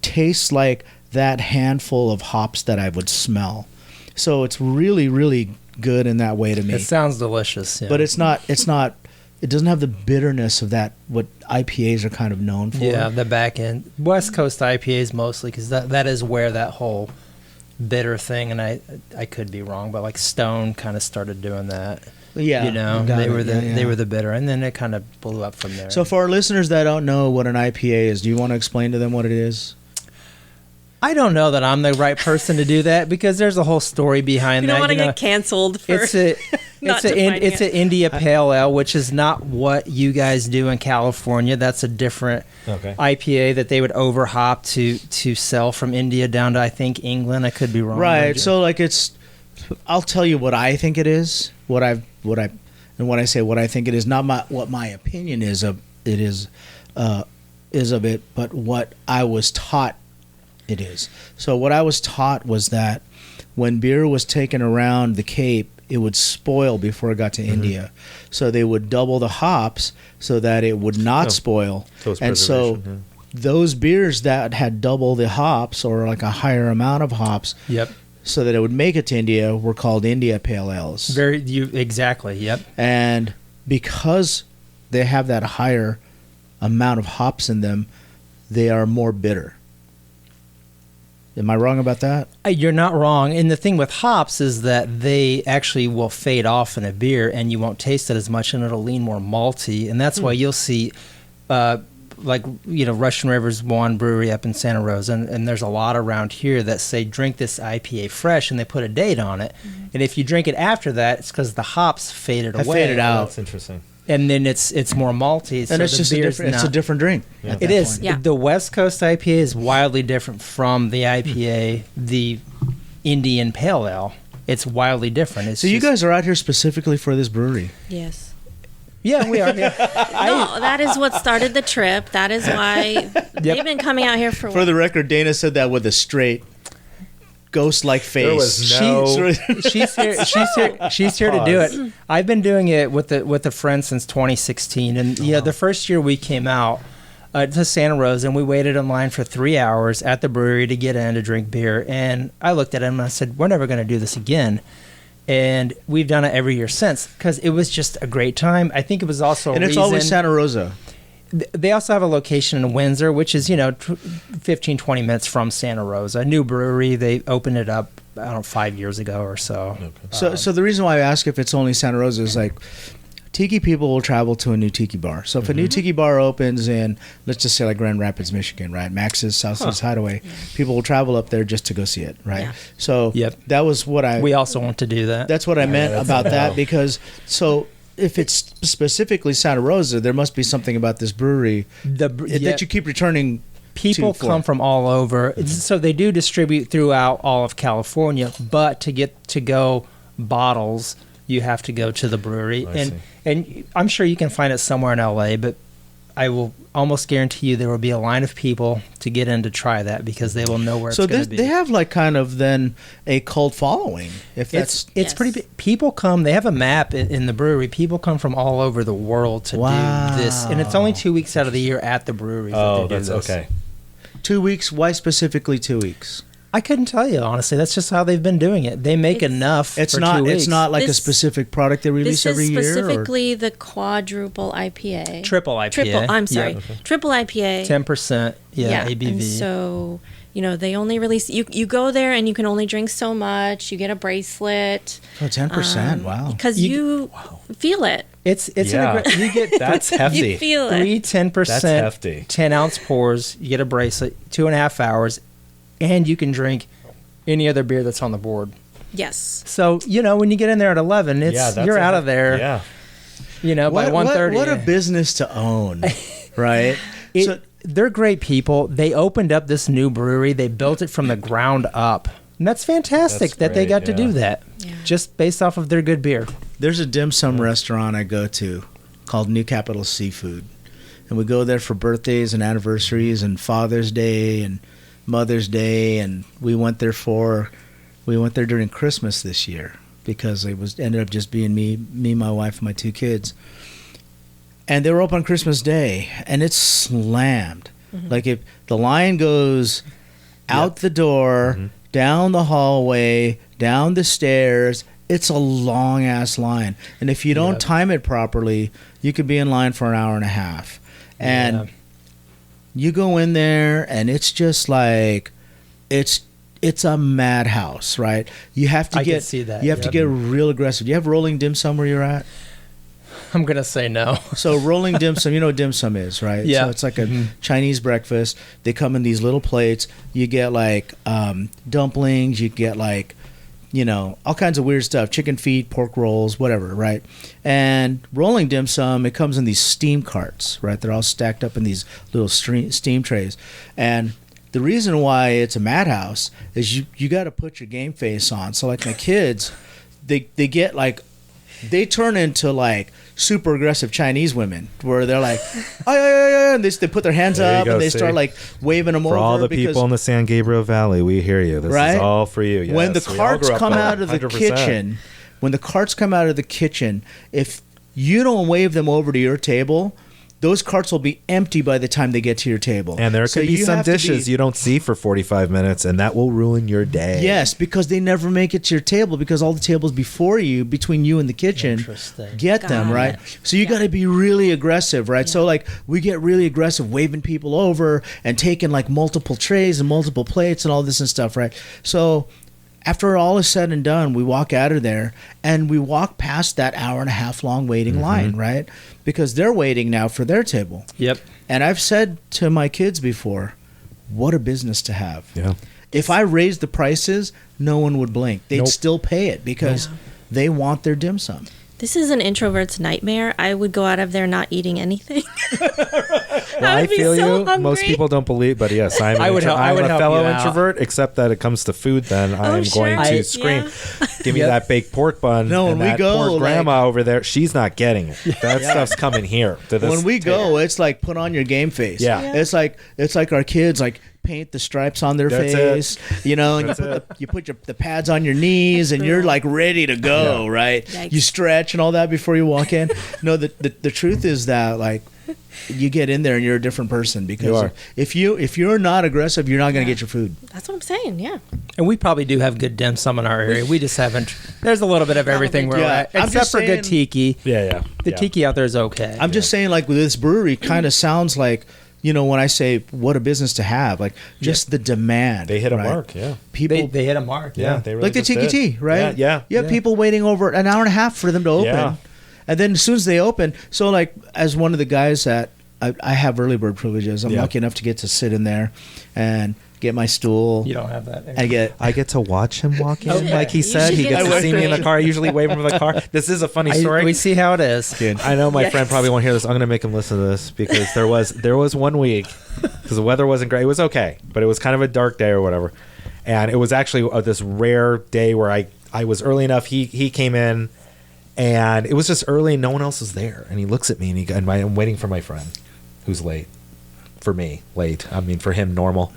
tastes like that handful of hops that I would smell. So it's really, really good in that way to me. It sounds delicious. Yeah. But it's not. It doesn't have the bitterness of that what IPAs are kind of known for. Yeah, the back end. West Coast IPAs mostly, because that is where that whole bitter thing, and I could be wrong, but like Stone kind of started doing that. Yeah, got they it. were Yeah. they were the bitter, and then it kind of blew up from there. So for our listeners that don't know what an IPA is, do you want to explain to them what it is? I don't know that I'm the right person to do that because there's a whole story behind You that. don't want to get canceled for not defining It's it. an India Pale Ale, which is not what you guys do in California. That's a different Okay. IPA that they would overhop to sell from India down to I think England. I could be wrong. Right. So like I'll tell you what I think it is. And when I say what I think it is, not what my opinion is of it, but what I was taught it is. So what I was taught was that when beer was taken around the Cape, it would spoil before it got to India. So they would double the hops so that it would not spoil. So it's and so preservation, those beers that had double the hops or like a higher amount of hops, Yep. so that it would make it to India, were called India Pale Ales. Exactly. Yep. And because they have that higher amount of hops in them, they are more bitter. Am I wrong about that? You're not wrong. And the thing with hops is that they actually will fade off in a beer and you won't taste it as much and it'll lean more malty. And that's why you'll see, Russian River's one brewery up in Santa Rosa. And there's a lot around here that say drink this IPA fresh and they put a date on it. And if you drink it after that, it's because the hops faded Have away. faded out. That's interesting. And then it's more malty. And so it's the just beer's it's a not- different drink. Yeah. at It that is. point. Yeah. The West Coast IPA is wildly different from the IPA, the Indian Pale Ale. It's wildly different. It's So you just- guys are out here specifically for this brewery. Yes. Yeah, we are. Yeah. No, that is what started the trip. That is why they've been coming out here for For the record, Dana said that with a straight ghost-like face. There was no. She's here. She's here to do it. I've been doing it with a friend since 2016, and the first year we came out to Santa Rosa, and we waited in line for 3 hours at the brewery to get in to drink beer. And I looked at him and I said, "We're never going to do this again." And we've done it every year since because it was just a great time. I think it was also And a it's reason, always Santa Rosa. They also have a location in Windsor, which is 15, 20 minutes from Santa Rosa. A new brewery. They opened it up, 5 years ago or so. So the reason why I ask if it's only Santa Rosa is like Tiki people will travel to a new Tiki bar. So if a new Tiki bar opens in, let's just say like Grand Rapids, Michigan, right? Max's South Seas Hideaway, people will travel up there just to go see it, right? Yeah. So Yep. that was what We also want to do that. that's what I meant that's about a that no. because if it's specifically Santa Rosa, there must be something about this brewery that you keep returning. People for. come from all over. So they do distribute throughout all of California, but to get to go bottles, you have to go to the brewery. I see. And I'm sure you can find it somewhere in LA, but I will almost guarantee you there will be a line of people to get in to try that because they will know where So it's going to be. they have like kind of then a cult following. If that's It's Yes. pretty big. People come. They have a map in the brewery. People come from all over the world to Wow. do this, and it's only 2 weeks out of the year at the breweries. Oh, that they do that's this. okay. 2 weeks. Why specifically 2 weeks? I couldn't tell you honestly. That's just how they've been doing it. They make enough. It's for not. 2 weeks. It's not like a This- specific product they release This every is year. specifically the quadruple IPA. Triple IPA. I'm sorry. Yeah. Triple IPA. 10%. Yeah, ABV. And so, they only release you go there and you can only drink so much. You get a bracelet. Oh, 10%. Wow. Because you feel it. It's Yeah. you get That's hefty. You feel it. 3 10%. That's hefty. 10-ounce pours. You get a bracelet. 2.5 hours, and you can drink any other beer that's on the board. Yes. So when you get in there at 11, that's you're out of there. Yeah. By 1:30. What a business to own, right? They're great people. They opened up this new brewery. They built it from the ground up. And that's fantastic That's that they great, got to do that. Yeah. Just based off of their good beer. There's a dim sum restaurant I go to called New Capital Seafood. And we go there for birthdays and anniversaries and Father's Day and Mother's Day. And we went there during Christmas this year because it ended up just being me, my wife, and my 2 kids. And they were open on Christmas Day, and it's slammed. Like if the line goes out the door, down the hallway, down the stairs, it's a long ass line. And if you don't time it properly, you could be in line for an hour and a half. And you go in there, and it's just like it's a madhouse, right? You have to I get can see that, you have to yep. get real aggressive. Do you have rolling dim sum where you're at? I'm going to say no. So rolling dim sum, you know what dim sum is, right? Yeah. So it's like a Chinese breakfast. They come in these little plates. You get like dumplings. You get like, all kinds of weird stuff. Chicken feet, pork rolls, whatever, right? And rolling dim sum, it comes in these steam carts, right? They're all stacked up in these little steam trays. And the reason why it's a madhouse is you got to put your game face on. So like my kids, they get like, they turn into like super aggressive Chinese women where they're like, and they put their hands There you up go, and they see? start like waving them For over. all the because people in the San Gabriel Valley, we hear you. This Right? is all for you. Yes, when the we all carts grew up come with it, out of the 100%. kitchen, if you don't wave them over to your table, those carts will be empty by the time they get to your table. And there So could be you some have to dishes you don't see for 45 minutes, and that will ruin your day. Yes, because they never make it to your table because all the tables before you, between you and the kitchen, Interesting. get them, Got right? it. So you got to be really aggressive, right? So like we get really aggressive waving people over and taking like multiple trays and multiple plates and all this and stuff, right? So after all is said and done, we walk out of there and we walk past that hour and a half long waiting line, right? Because they're waiting now for their table. Yep. And I've said to my kids before, what a business to have. Yeah. If I raised the prices, no one would blink. They'd Nope. still pay it because they want their dim sum. This is an introvert's nightmare. I would go out of there not eating anything. Well, I would be feel so you. hungry. Most people don't believe, but yes, I'm, I would help- I I'm would a help fellow you out. introvert, except that it comes to food, then I'm sure. going to I- scream. yeah. Give me Yep. that baked pork bun. No, when and we that go, poor like- grandma over there, she's not getting it. That stuff's coming here. To this When we table. go, it's like put on your game face. Yeah. It's like our kids like paint the stripes on their That's face, and you put the pads on your knees, and you're like ready to go, Yeah. right? Yikes. You stretch and all that before you walk in. No, the truth is that like you get in there and you're a different person You because are. if you're not aggressive, you're not going to get your food. That's what I'm saying. Yeah. And we probably do have good dim sum in our area. We just haven't. There's a little bit of everything where Yeah, we're at, I'm except just for good saying- tiki. Yeah. The tiki out there is okay. I'm just saying, like, with this brewery, kind of sounds like, when I say what a business to have, like just the demand. They hit a right? mark. Yeah. People they hit a mark. Yeah. Yeah. They really like the just did. Tiki-Ti, right? Yeah. You have people waiting over an hour and a half for them to open. Yeah. And then as soon as they open, so like as one of the guys that I have early bird privileges, I'm Yeah. lucky enough to get to sit in there and get my stool. You don't have that. I get to watch him walk in, Okay. like he You said. should He get gets to to see me in the see. car. I usually wave him in the car. This is a funny story. We see how it is. I know my Yes. friend probably won't hear this. I'm going to make him listen to this because there was one week because the weather wasn't great. It was okay, but it was kind of a dark day or whatever. And it was actually this rare day where I was early enough. He came in, and it was just early, and no one else was there. And he looks at me, and I'm waiting for my friend, who's late. For me, late. I mean, for him, normal.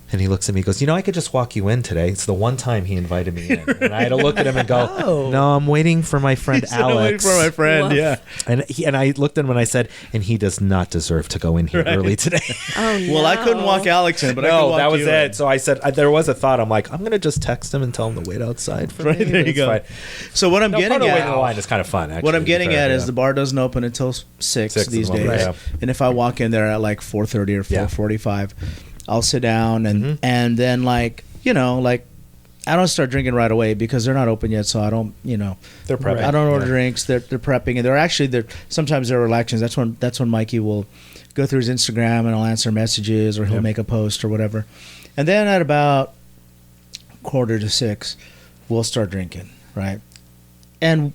And he looks at me and goes, I could just walk you in today. It's the one time he invited me in. And I had to look at him and go, no, I'm waiting for my friend Alex. I'm waiting for my friend, yeah. And I looked at him and I said, and he does not deserve to go in here early today. Oh, no. Well, I couldn't walk Alex in, but I could No, walk that was you it. in. So I said, there was a thought. I'm like, I'm going to just text him and tell him to wait outside for Right, me. there you It's go. fine. So what I'm Part getting of waiting in at, line is kind of fun, actually. what I'm getting to be fair, at is yeah. the bar doesn't open until 6 6 these is the days. moment, yeah. And if I walk in there at like 4:30 or 4:45, I'll sit down and then like I don't start drinking right away because they're not open yet, so I don't They're prepping. I don't order Yeah. drinks. They're prepping, and they're sometimes they're relaxing. That's when Mikey will go through his Instagram and I'll answer messages or he'll make a post or whatever, and then at about 5:45 we'll start drinking, right? And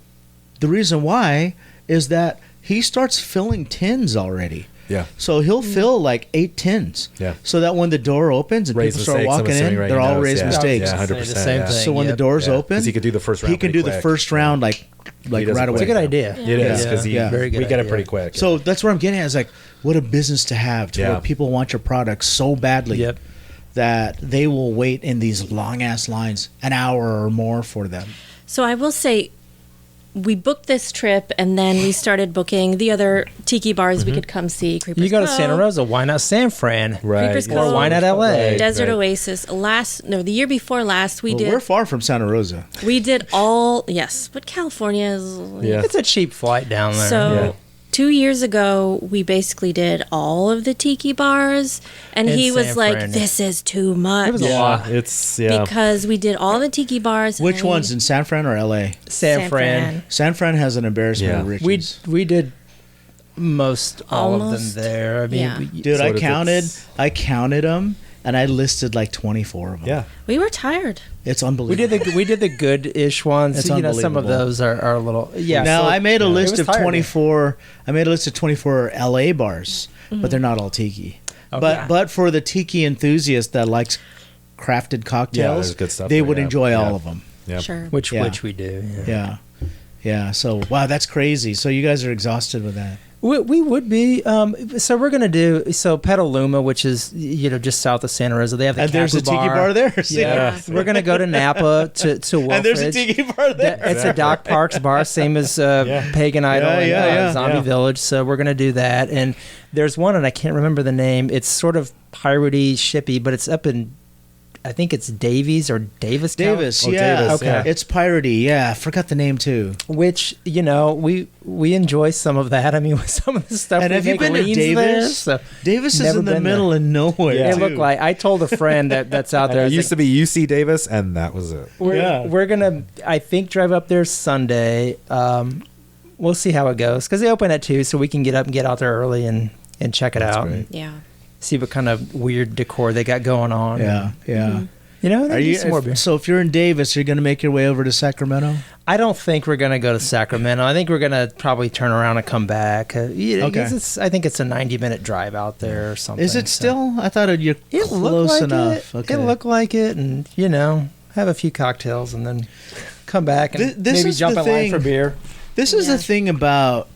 the reason why is that he starts filling tins already. Yeah. So he'll fill like 8 tins. Yeah. So that when the door opens and Raise people start mistakes, I'm walking in, assuming, right? they're He all knows, raised yeah. mistakes. Yeah, 100%. Say the same yeah. thing. So when the Yep. doors Yeah. open, 'Cause he could do the first round He can pretty do the quick. first round like doesn't right away. quit. It's a good idea. It is, because Yeah. Very good we get it idea. pretty quick. So that's where I'm getting at. Is like, what a business to have, to Yeah. where people want your product so badly Yep. that they will wait in these long ass lines, an hour or more for them. So I will say, we booked this trip, and then we started booking the other tiki bars we could come see. Creepers You go to Cove, Santa Rosa, why not San Fran? Right. Creepers yeah. Cove, Or why not LA? Desert Right. Oasis. The year before last, we Well, we're did. far from Santa Rosa. We did all. Yes, but California is. Yeah. It's a cheap flight down there. So Yeah. 2 years ago, we basically did all of the tiki bars, and In he was San like, Fran. "This is too much." It was a lot. It's because we did all the tiki bars. Which and ones, in San Fran or LA? San Fran. San Fran has an embarrassment Yeah. of riches. We did most all of Almost. them there. I mean, Yeah. Dude, So I does counted them, and I listed like 24 of them. Yeah. We were tired. It's we unbelievable. did the good-ish ones. It's Some of unbelievable. those are a little Now so- I made a It list was of tiring. 24. I made a list of 24 LA bars, but they're not all tiki. Okay. But for the tiki enthusiast that likes crafted cocktails, there's good stuff they there, would yeah. enjoy Yeah. all of them. Yeah. Sure. which Yeah. we do. Yeah. Yeah. So wow, that's crazy. So you guys are exhausted with that. We would be. So we're gonna do Petaluma, which is just south of Santa Rosa. They have the And there's Kappa a tiki bar there. See? Yeah, we're gonna go to Napa to Wolfridge. And there's a tiki bar there. It's a Doc Parks bar, same as Pagan Idol and Zombie yeah. Village. So we're gonna do that. And there's one, and I can't remember the name. It's sort of piratey, shippy, but it's up in, I think it's Davies or Davis. Davis, Oh, yeah. Davis, Okay. yeah. It's piratey. Yeah, I forgot the name too. Which we enjoy some of that. I mean, with some of the stuff. And we have you make been to leans Davis? there, so Davis is never in the been there. middle of nowhere. Yeah. It looked like. I told a friend that's out there. It used to be UC Davis, and that was it. We're gonna, I think, drive up there Sunday. We'll see how it goes because they open at 2, so we can get up and get out there early and check it out great. and Yeah. see what kind of weird decor they got going on. Yeah, yeah. Are Are you? some more beer. So if you're in Davis, you're going to make your way over to Sacramento. I don't think we're gonna go to Sacramento. I think we're gonna probably turn around and come back. Okay. I think it's a 90-minute drive out there or something. Is it so- still? I thought you're It looked close like enough. it. Okay. It looked like it, and have a few cocktails and then come back and This maybe is jump the in line thing. for beer. This is Yeah. the thing about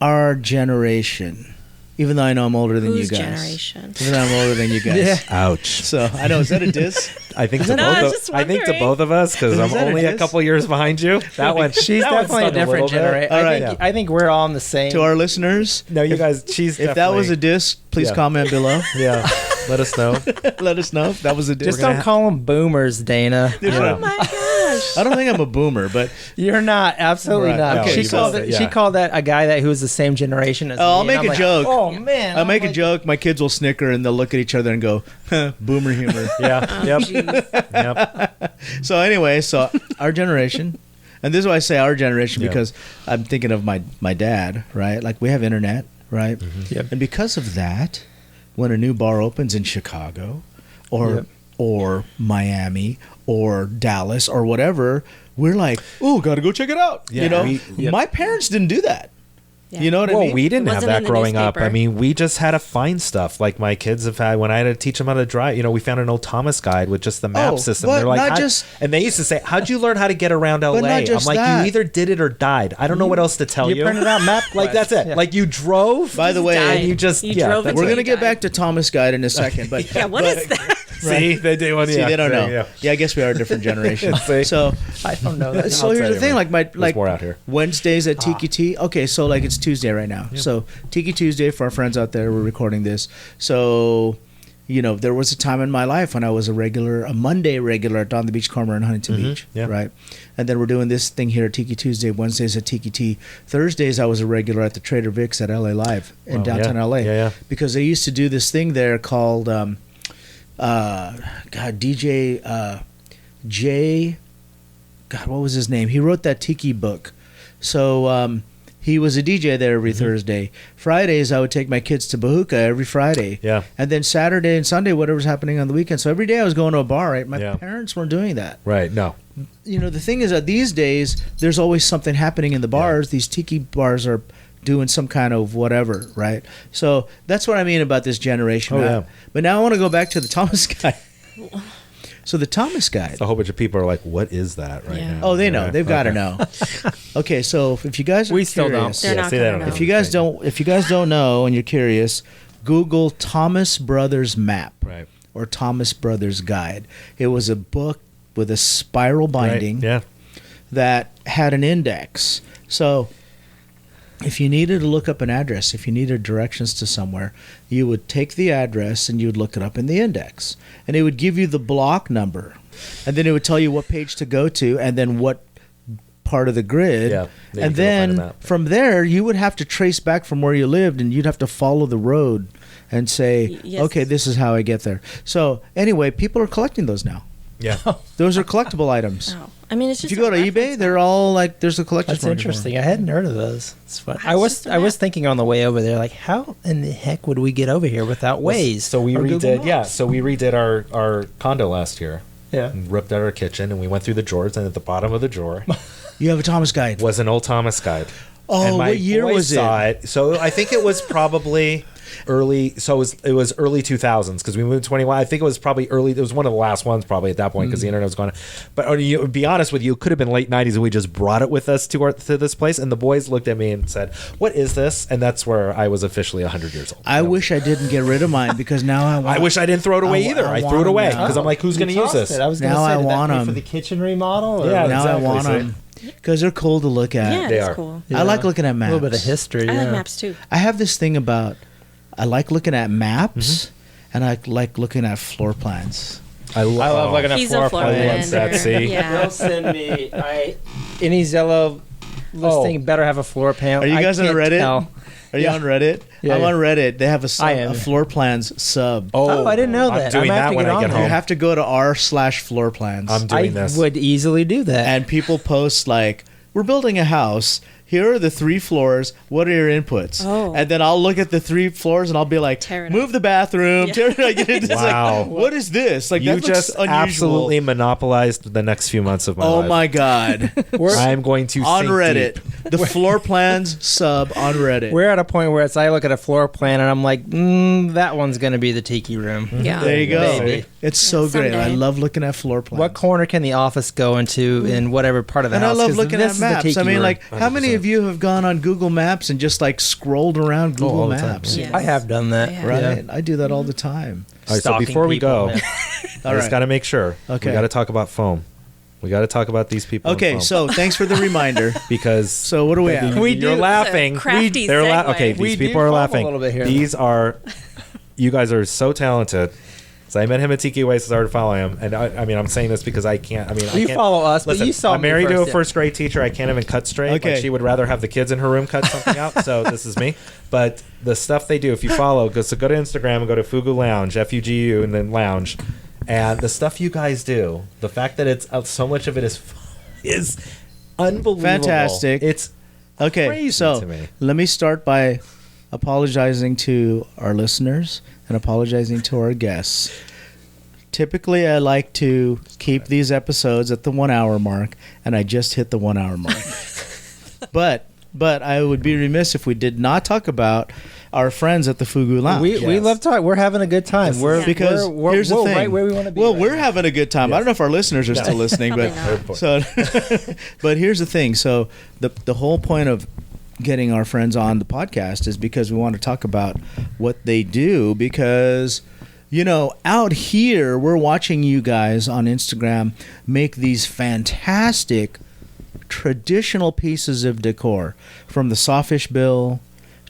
our generation. Even though I know I'm older than Whose you guys. generation? Even though I'm older than you guys. Yeah. Ouch. So I know. Is that a diss? I think to No, I was both. just I think to wondering. both of us because Is I'm that a only a diss? couple years behind you. That one. She's that one definitely a stung different little bit. generation. All right. I think we're all on the same. To our listeners, No, you guys. She's if that was a diss, please Yeah. comment below. yeah. Let us know. Let us know if that was a diss. Just don't call them boomers, Dana. Oh my gosh. I don't think I'm a boomer, but You're not. Absolutely Right. not. Okay, she you called both- it. She yeah. called that a guy that who was the same generation as me. I'll and make I'm a like, joke. Oh man. I'll make a like, joke. My kids will snicker and they'll look at each other and go, huh, boomer humor. Yeah. Yep. Yep. So anyway, our generation, and this is why I say our generation Yeah. because I'm thinking of my dad, right? Like we have internet, right? Yep. And because of that, when a new bar opens in Chicago or Yep. or Miami or Dallas or whatever, we're like, oh, got to go check it out. Yeah, you know, yep. my parents didn't do that. Yeah. You know what I Well, mean? we didn't It have wasn't that in the growing up. I newspaper. mean, we just had to find stuff. Like my kids have had when I had to teach them how to drive. We found an old Thomas guide with just the map Oh, system. but They're like, not "How-" just- and they used to say, "How'd you learn how to get around LA?" not just I'm like, that. "You either did it or died. I don't know what else to tell you." You printed out map like that's it. Yeah. Like you drove. By the way, Died. and you just You yeah. drove that's into we're it. gonna get died. back to Thomas Guide in a second, but Yeah, what is that? See, they do one. See, they don't know. Yeah. Yeah, I guess we are a different generation. See? So I don't know that. So I'll here's tell the you, thing, man. like There's more out here. Wednesdays at Tiki-Ti. Okay, so like it's Tuesday right now. So Tiki Tuesday for our friends out there. We're recording this. So, you know, there was a time in my life when I was a Monday regular at Don the Beach Corner in Huntington Beach, yeah. right? And then we're doing this thing here at Tiki Tuesday. Wednesdays at Tiki-Ti. Thursdays I was a regular at the Trader Vic's at LA Live in downtown LA. Yeah. Because they used to do this thing there called DJ Jay. God, what was his name? He wrote that Tiki book. So he was a DJ there every Thursday. Fridays, I would take my kids to Bahuka every Friday. Yeah. And then Saturday and Sunday, whatever's happening on the weekend. So every day I was going to a bar, right? My parents weren't doing that. Right. No. You know, the thing is that these days, there's always something happening in the bars. These Tiki bars are doing some kind of whatever, right? So that's what I mean about this generation. Oh, yeah. But now I want to go back to the Thomas Guide. So the Thomas Guide. A whole bunch of people are like, "What is that?" Right now. Oh, they know. Right. They've got to know. Okay, so if you guys are We still curious, They're not see, they gonna don't know. know. if you guys don't know and you're curious, Google Thomas Brothers Map Right. or Thomas Brothers Guide. It was a book with a spiral binding Right. Yeah. that had an index. So if you needed to look up an address, if you needed directions to somewhere, you would take the address and you would look it up in the index. And it would give you the block number. And then it would tell you what page to go to and then what part of the grid. Yeah, then you and can go find a then map. from there, you would have to trace back from where you lived and you'd have to follow the road and say, Yes. okay, this is how I get there. So anyway, people are collecting those now. Yeah. Those are collectible items. Oh. I mean, it's If just you go to a reference eBay, map. they're all like, there's a collector's That's market for them. interesting. I hadn't heard of those. It's fun. That's I was just a map. thinking on the way over there, like, how in the heck would we get over here without Waze? So we or Google redid. Yeah. Maps? So we redid our condo last year. Yeah. And ripped out our kitchen, and we went through the drawers, and at the bottom of the drawer You have a Thomas Guide. was an old Thomas Guide. Oh, And my what year boys was saw it? it? So I think it was probably early. So it was early 2000s because we moved 21. I think it was probably early. It was one of the last ones probably at that point because the internet was going. But to be honest with you, it could have been late 90s, and we just brought it with us to this place. And the boys looked at me and said, "What is this?" And that's where I was officially 100 years old. I wish I didn't get rid of mine because now I want. I wish I didn't throw it away I either. I want threw it them away now. because I'm like, who's going to use this? I was going to Now say, I did that want pay 'em. for the kitchen remodel? Or? Yeah, now exactly, I want see? them because they're cool to look at. Yeah, They that's are. cool. I like looking at maps. A little bit of history. I yeah. like maps too. I have this thing about I like looking at maps and I like looking at floor plans. I love looking at He's floor a floor plans. that, planner. see? Yeah. They'll send me any Zillow listing better have a floor plan. Are you I guys on can't Reddit? tell. Are you Yeah. on Reddit? Yeah, I'm yeah. on Reddit. They have I am. a floor plans sub. Oh, I didn't know I'm that. doing I'm gonna that have to when get I on get there. You home. have to go to r/floor plans. I'm doing I this. would easily do that. and people post like, we're building a house. Here are the 3 floors. What are your inputs? Oh. And then I'll look at the 3 floors and I'll be like, Tear it move the bathroom. Yeah. Tear it. It's Wow. like, what is this? Like You that looks just unusual. absolutely monopolized the next few months of my Oh life. my god! I'm going to On sink Reddit, deep. the floor plans sub on Reddit. We're at a point where I look at a floor plan and I'm like, that one's going to be the tiki room. Yeah. There you go. Maybe. It's so great. I someday. love looking at floor plans. What corner can the office go into in whatever part of the And I house? love 'Cause looking this at is the maps. tiki I mean, room. like, how many 100%. of you have gone on Google Maps and just like scrolled around Google all the time. Maps? Yes. I have done that. Yeah. Right. I do that all the time. All right, so Stalking before we people, go, man. I All just right. got to make sure. Okay. We got to talk about foam. We got to talk about these people. in Okay, foam. so thanks for the reminder. because So what do we have? We you're do- laughing. It's a crafty They're segue. okay. We These do people are foam a laughing. little bit here. These are. You guys are so talented. So I met him at Tiki Way, so I started following him. And I mean, I'm saying this because I can't. I mean, I You can't, follow us, but Listen, you saw I'm me married to a first, yeah. first grade teacher. I can't even cut straight. Okay. Like she would rather have the kids in her room cut something out. So this is me. But the stuff they do, if you follow, go to Instagram and go to Fugu Lounge, FUGU, and then Lounge, and the stuff you guys do, the fact that it's so much of it is unbelievable. Fantastic. It's Okay, crazy so to me. let me start by apologizing to our listeners and apologizing to our guests. Typically, I like to keep these episodes at the 1 hour mark, and I just hit the 1 hour mark. But I would be remiss if we did not talk about our friends at the Fugu Lounge. We Yes. love talking. We're having a good time. We're Because we're, here's the we're thing. right where we want to be. Well, right we're now. having a good time. I don't know if our listeners are still listening, but Probably not. so, but here's the thing. So the whole point of getting our friends on the podcast is because we want to talk about what they do. Because out here, we're watching you guys on Instagram make these fantastic traditional pieces of decor, from the sawfish bill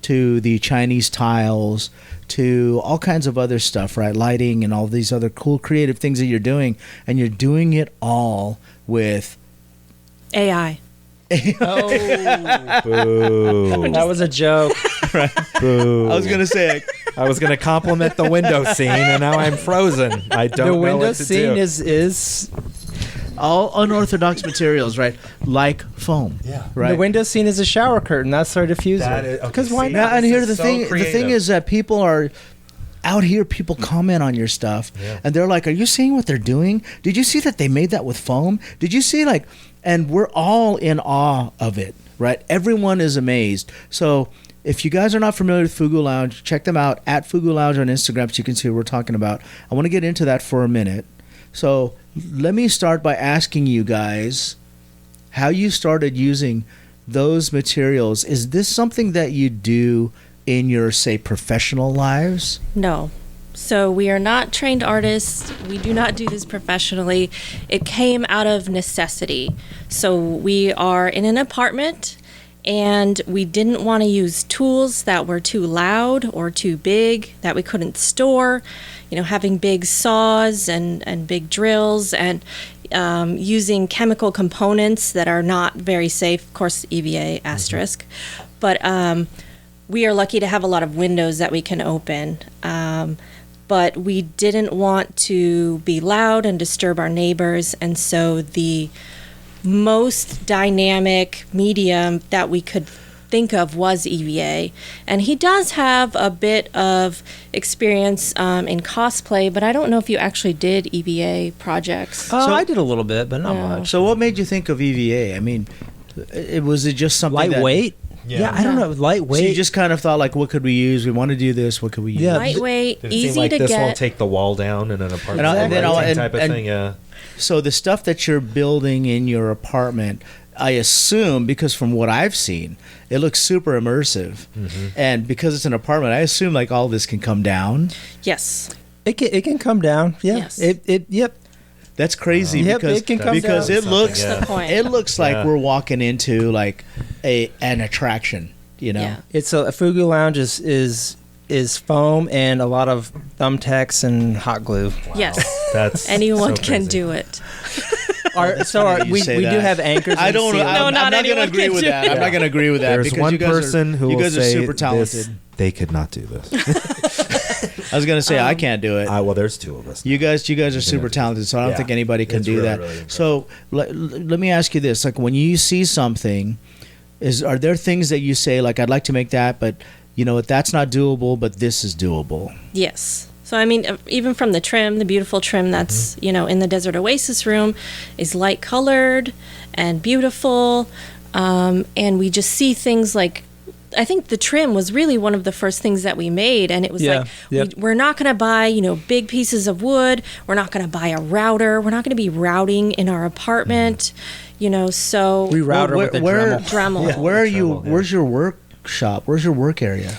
to the Chinese tiles to all kinds of other stuff, right? Lighting and all these other cool creative things that you're doing, and you're doing it all with AI. Oh, Boo. that was a joke. Boo. I was gonna say, I was going to compliment the window scene, and now I'm frozen. I don't The know window what to scene do. is all unorthodox materials, right? Like foam. Yeah. Right. the window scene is a shower curtain. That's our diffuser. That is- okay, Because why see, not? Now, and This here is the so thing. The thing creative. is that people are out here. People comment on your stuff, Yeah. and they're like, "Are you seeing what they're doing? Did you see that they made that with foam? Did you see like?" And we're all in awe of it, right? Everyone is amazed. So if you guys are not familiar with Fugu Lounge, check them out at Fugu Lounge on Instagram, so you can see what we're talking about. I want to get into that for a minute. So let me start by asking you guys how you started using those materials. Is this something that you do in your, say, professional lives? No. So we are not trained artists. We do not do this professionally. It came out of necessity. So we are in an apartment, and we didn't want to use tools that were too loud or too big that we couldn't store. Having big saws and big drills, and using chemical components that are not very safe. Of course, EVA asterisk. But we are lucky to have a lot of windows that we can open. But we didn't want to be loud and disturb our neighbors, and so the most dynamic medium that we could think of was EVA. And he does have a bit of experience in cosplay, but I don't know if you actually did EVA projects. Oh, I did a little bit, but not Yeah. much. So what made you think of EVA? I mean, was it just something Lightweight. Yeah. Yeah, I don't know. So Lightweight. you just kind of thought like, what could we use? We want to do this. What could we use? Yeah. Lightweight, Did it easy seem like to this get. won't take the wall down in an apartment? And then building and- type of and- thing, yeah. So the stuff that you're building in your apartment, I assume, because from what I've seen, it looks super immersive. And because it's an apartment, I assume like all this can come down. Yes. it can come down. Yeah. Yes. Yep. That's crazy Yep, because it can come because down. it looks That's the point. it looks like Yeah. we're walking into like an attraction, Yeah. It's a Fugu Lounge is foam and a lot of thumbtacks and hot glue. Yes. That's Anyone so can crazy. do it. funny that you we say do that. have anchors. I in don't. the ceiling. I'm not not going to anyone agree can with do that. it. I'm not going to agree with that There's because one you guys person who you will guys are say super talented. this, they could not do this. I was going to say I can't do it. Well, there's two of us. You guys are super talented, so I don't Yeah. think anybody can It's do really, that. really impressive. So let me ask you this: like when you see something, are there things that you say like I'd like to make that, but you know what, that's not doable, but this is doable? Yes. So, I mean, even from the trim, the beautiful trim that's, in the Desert Oasis room is light colored and beautiful. And we just see things like, I think the trim was really one of the first things that we made. And it was Yeah, like, yep. we're not going to buy, big pieces of wood. We're not going to buy a router. We're not going to be routing in our apartment, so. We router with a Dremel. Dremel. Where are you? Dremel, yeah. Where's your workshop? Where's your work area?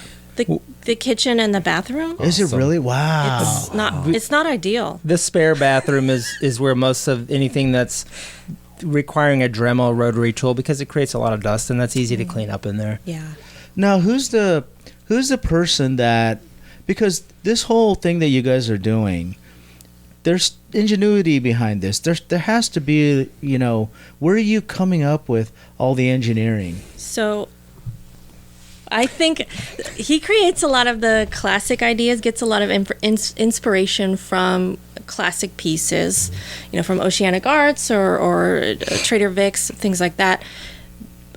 The kitchen and the bathroom. Is it Awesome. really? Wow. It's not ideal. The spare bathroom is where most of anything that's requiring a Dremel rotary tool, because it creates a lot of dust and that's easy to clean up in there. Yeah. Now, who's the person that, because this whole thing that you guys are doing, there's ingenuity behind this. There has to be, where are you coming up with all the engineering? So I think he creates a lot of the classic ideas, gets a lot of inspiration from classic pieces, from Oceanic Arts or Trader Vic's, things like that.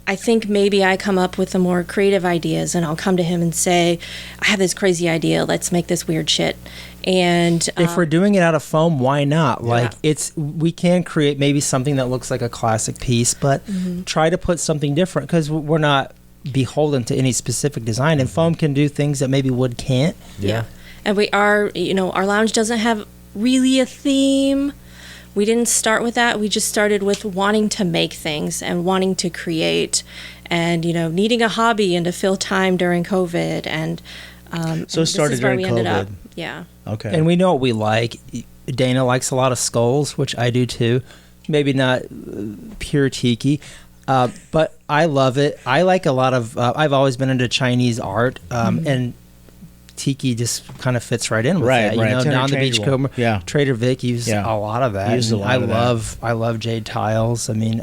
I think maybe I come up with the more creative ideas, and I'll come to him and say, I have this crazy idea, let's make this weird shit. And If we're doing it out of foam, why not? Like we can create maybe something that looks like a classic piece, but try to put something different, because we're not beholden to any specific design, and foam can do things that maybe wood can't. Yeah. And we are, our lounge doesn't have really a theme. We didn't start with that. We just started with wanting to make things and wanting to create and, needing a hobby and to fill time during COVID. And So it started during COVID. Yeah. Okay. And we know what we like. Dana likes a lot of skulls, which I do too. Maybe not pure tiki, but I love it. I like a lot of. I've always been into Chinese art, and tiki just kind of fits right in with that. You know, It's down the interchangeable. beachcomber, Trader Vic used a lot of that. Used a lot I of that. I love jade tiles. I mean,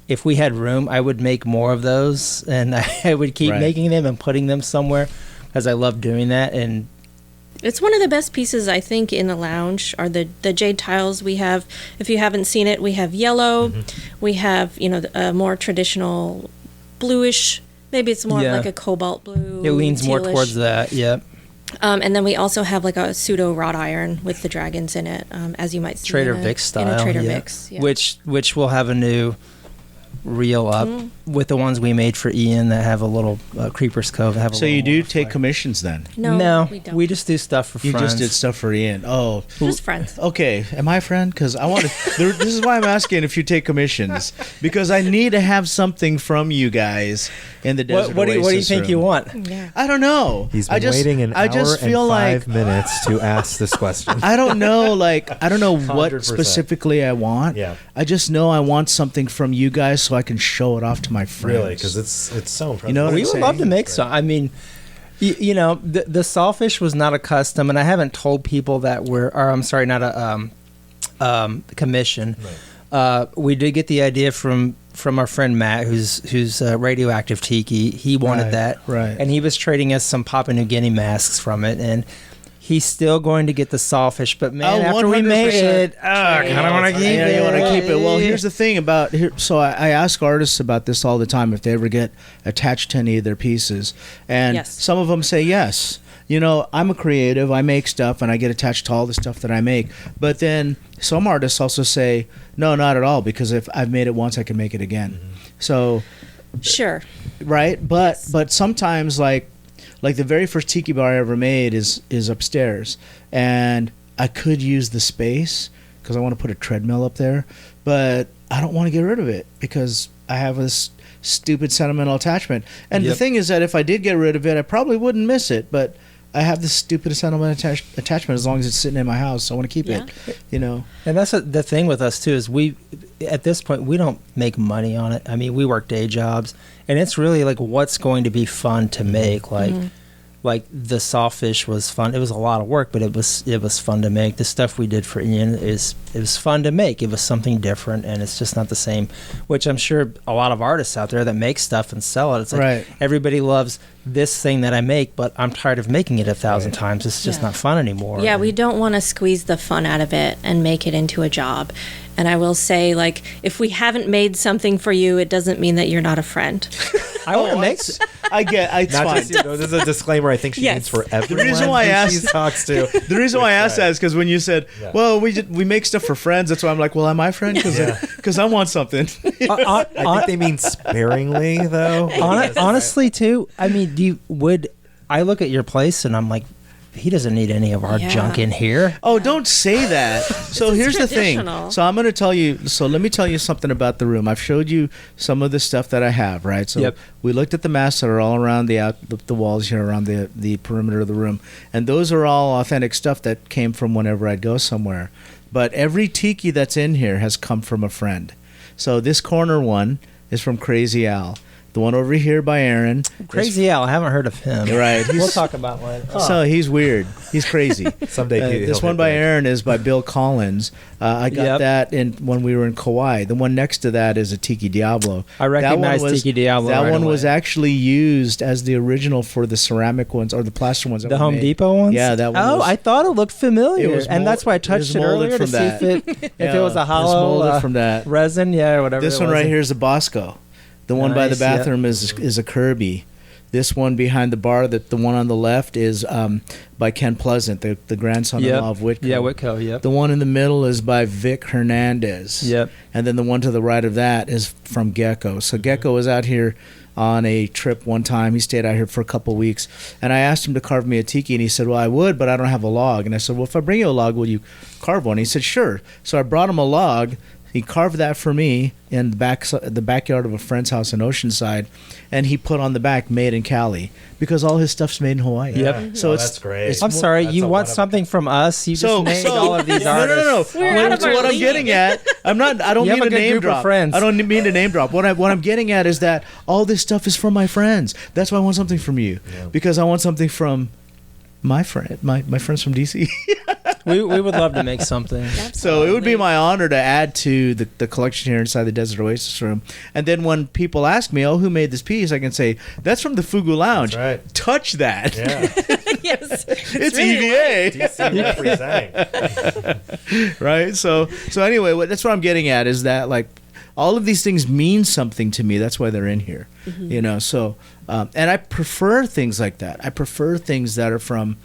if we had room, I would make more of those, and I would keep making them and putting them somewhere, because I love doing that. And it's one of the best pieces, I think, in the lounge are the jade tiles we have. If you haven't seen it, we have yellow. We have, a more traditional bluish. Maybe it's more like a cobalt blue. It leans more tealish. towards that, yep. And then we also have like a pseudo wrought iron with the dragons in it, as you might see Trader in Vic style. In a Trader yeah. Vic's. Yeah. Which will have a new reel up with the ones we made for Ian that have a little Creeper's Cove. Have a So little you do more take fire. commissions then? No, we don't. we just do stuff for You friends. just did stuff for Ian. Oh, Just friends. okay. Am I a friend? Because I want to. This is why I'm asking if you take commissions, because I need to have something from you guys in the desert. What do you Oasis think room. you want? Yeah. I don't know. He's been I just, waiting an I hour just and feel 5 like minutes to ask this question. I don't know. I don't know what 100%. specifically I want. Yeah. I just know I want something from you guys so I can show it off to my friends. Really, because it's so impressive. You know what We I'm would love to saying? make some. I mean, the sawfish was not a custom, and I haven't told people that not a commission. Right. We did get the idea from our friend Matt, who's radioactive tiki. He wanted Right, that, right. and he was trading us some Papua New Guinea masks from it, and he's still going to get the sawfish. But man, Oh, after we made 100%. it, I kind of want to keep Yeah, it. you want to keep it. Well, here's the thing about here. So I ask artists about this all the time if they ever get attached to any of their pieces, and Yes. some of them say yes. I'm a creative. I make stuff, and I get attached to all the stuff that I make. But then some artists also say, no, not at all, because if I've made it once, I can make it again. So, Sure. right? But sometimes like the very first tiki bar I ever made is upstairs, and I could use the space because I want to put a treadmill up there, but I don't want to get rid of it because I have this stupid sentimental attachment. And the Yep. thing is that if I did get rid of it, I probably wouldn't miss it, but I have this stupid sentimental attachment as long as it's sitting in my house. I want to keep it, And that's the thing with us too, is at this point we don't make money on it. I mean, we work day jobs, and it's really like what's going to be fun to make. Like the sawfish was fun. It was a lot of work, but it was fun to make. The stuff we did for Ian it was fun to make. It was something different, and it's just not the same. Which I'm sure a lot of artists out there that make stuff and sell it. It's like everybody loves this thing that I make, but I'm tired of making it 1,000 times. It's just not fun anymore. Yeah, we don't want to squeeze the fun out of it and make it into a job. And I will say, like, if we haven't made something for you, it doesn't mean that you're not a friend. I want to make. it's Not fine. just this is a disclaimer I think she needs for everyone reason why I who asked- she talks to. The reason why I asked that is because when you said, "Well, we make stuff for friends," that's why I'm like, "Well, am I friend?" Because I want something. I think they mean sparingly, though. Honestly, too. I mean, I look at your place and I'm like, he doesn't need any of our junk in here. Oh, don't say that. So here's the thing. traditional. So I'm going to tell you. So let me tell you something about the room. I've showed you some of the stuff that I have, right? So we looked at the masks that are all around the walls here, around the perimeter of the room, and those are all authentic stuff that came from whenever I'd go somewhere. But every tiki that's in here has come from a friend. So this corner one is from Crazy Al. The one over here by Aaron. Crazy Al, I haven't heard of him. Right. We'll talk about one. So he's weird. He's crazy. Someday This one by Aaron is by Bill Collins. I got that when we were in Kauai. The one next to that is a Tiki Diablo. I recognize Tiki Diablo That right one was away. actually used as the original for the ceramic ones or the plaster ones. That The we Home made. Depot ones? Yeah, that one. Oh, was, I thought it looked familiar, It was and that's why I touched it molded earlier to from see that. if it was a hollow molded from that. resin, or whatever. This it one was. right here is a Bosco. The one by the Nice, yep. bathroom is a Kirby. This one behind the bar, the one on the left is by Ken Pleasant, the grandson-in-law of Whitco. Yeah, Whitco. Yep. The one in the middle is by Vic Hernandez. Yep. And then the one to the right of that is from Gecko. So Gecko was out here on a trip one time. He stayed out here for a couple of weeks. And I asked him to carve me a tiki, and he said, well, I would, but I don't have a log. And I said, well, if I bring you a log, will you carve one? He said, sure. So I brought him a log He carved that for me in the backyard of a friend's house in Oceanside, and he put on the back "Made in Cali" because all his stuff's made in Hawaii. Yep. So that's great. I'm sorry, That's you a want one of- something from us? You just named all of these artists. No. We're out of our What I'm league. getting at, I don't You have mean a to good name group of drop. friends. I don't mean to name drop. What I'm getting at is that all this stuff is from my friends. That's why I want something from you, because I want something from my friends from DC. We would love to make something. So it would be my honor to add to the collection here inside the Desert Oasis room. And then when people ask me, "Oh, who made this piece?" I can say, "That's from the Fugu Lounge." That's right. Touch that. Yeah. Yes. It's really EVA. DC representing. Right? So anyway, that's what I'm getting at is that like all of these things mean something to me. That's why they're in here. You know, so and I prefer things like that. I prefer things that are from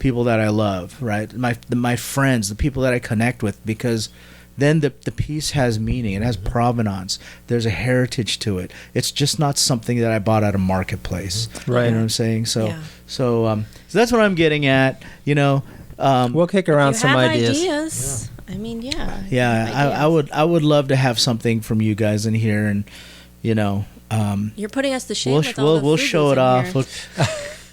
people that I love, right? My friends, the people that I connect with, because then the piece has meaning. It has provenance. There's a heritage to it. It's just not something that I bought at a marketplace. Right. You know what I'm saying? So Yeah. so that's what I'm getting at. You know. We'll kick around You some have ideas. I mean, yeah. you Yeah, have I would love to have something from you guys in here, and you know, You're putting us to shame we'll with all the we'll show fugus it in off. here.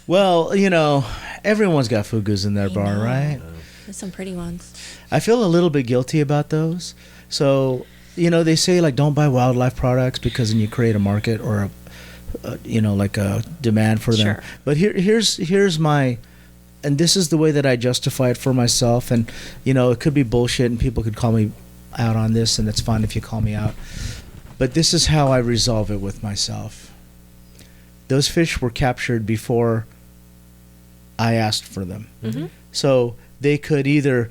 Well, you know, everyone's got fugus in their I bar, know. right? There's some pretty ones. I feel a little bit guilty about those. So, you know, they say like don't buy wildlife products because then you create a market or you know, like a demand for them. Sure. But here's my, and this is the way that I justify it for myself. And you know, it could be bullshit, and people could call me out on this, and it's fine if you call me out. But this is how I resolve it with myself. Those fish were captured before I asked for them. Mm-hmm. So they could either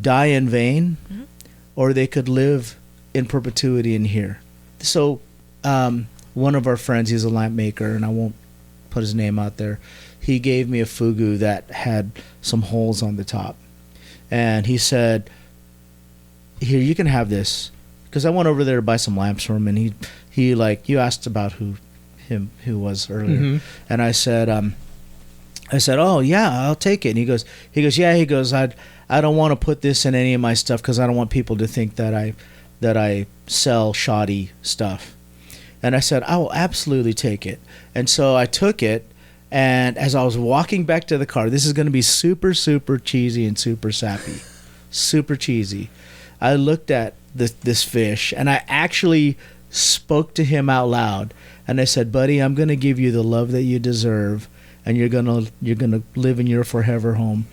die in vain or they could live in perpetuity in here. So one of our friends, he's a lamp maker, and I won't put his name out there. He gave me a fugu that had some holes on the top. And he said, "Here, you can have this." Because I went over there to buy some lamps from him, and he like, you asked about who was earlier. And I said, "Oh yeah, I'll take it." And he goes, "Yeah." He goes, I don't want to put this in any of my stuff because I don't want people to think that I sell shoddy stuff. And I said, "I will absolutely take it." And so I took it, and as I was walking back to the car, this is going to be super, super cheesy and super sappy, super cheesy. I looked at this fish, and I actually spoke to him out loud, and I said, "Buddy, I'm going to give you the love that you deserve, and you're gonna live in your forever home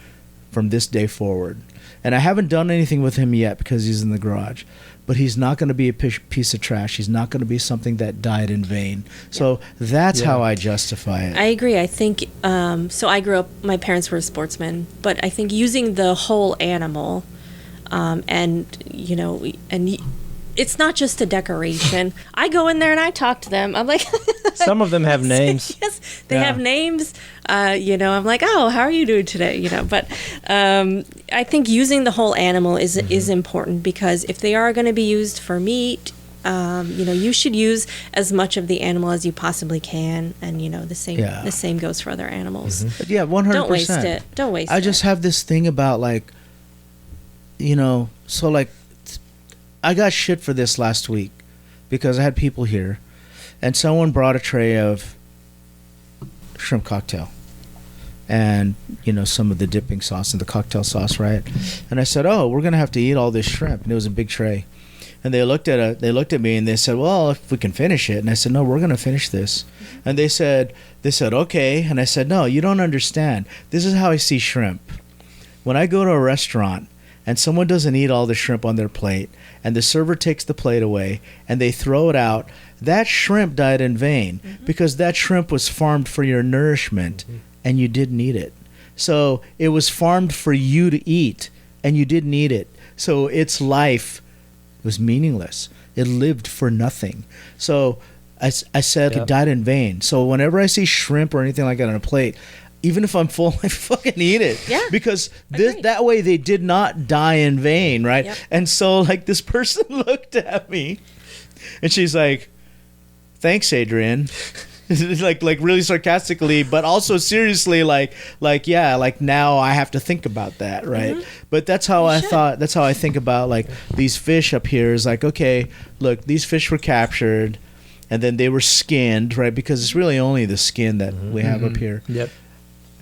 from this day forward." And I haven't done anything with him yet because he's in the garage, but he's not going to be a piece of trash. He's not going to be something that died in vain. So that's how I justify it. I agree. I think so. I grew up. My parents were sportsmen, but I think using the whole animal, and you know, it's not just a decoration. I go in there and I talk to them. I'm like, Some of them have names. Yes, they have names. You know, I'm like, "Oh, how are you doing today?" You know, but I think using the whole animal is important, because if they are going to be used for meat, you know, you should use as much of the animal as you possibly can, and you know, the same goes for other animals. But yeah, 100%. Don't waste it. Don't waste it. I just have this thing about like, you know, so like, I got shit for this last week because I had people here, and someone brought a tray of shrimp cocktail and, you know, some of the dipping sauce and the cocktail sauce, right? And I said, "Oh, we're gonna have to eat all this shrimp," and it was a big tray. And they looked at me and they said, "Well, if we can finish it." And I said, "No, we're gonna finish this." And they said, "Okay." And I said, "No, you don't understand. This is how I see shrimp. When I go to a restaurant and someone doesn't eat all the shrimp on their plate, and the server takes the plate away and they throw it out, that shrimp died in vain, because that shrimp was farmed for your nourishment and you didn't eat it. So it was farmed for you to eat and you didn't eat it. So its life was meaningless. It lived for nothing." So I said it died in vain. So whenever I see shrimp or anything like that on a plate, even if I'm full, I fucking eat it. Yeah. Because Agreed. that way they did not die in vain, right? Yep. And so like this person looked at me and she's like, "Thanks, Adrian." like really sarcastically, but also seriously, like yeah, like now I have to think about that, right? But that's how that's how I think about like these fish up here is like, okay, look, these fish were captured and then they were skinned, right? Because it's really only the skin that we have up here. Yep.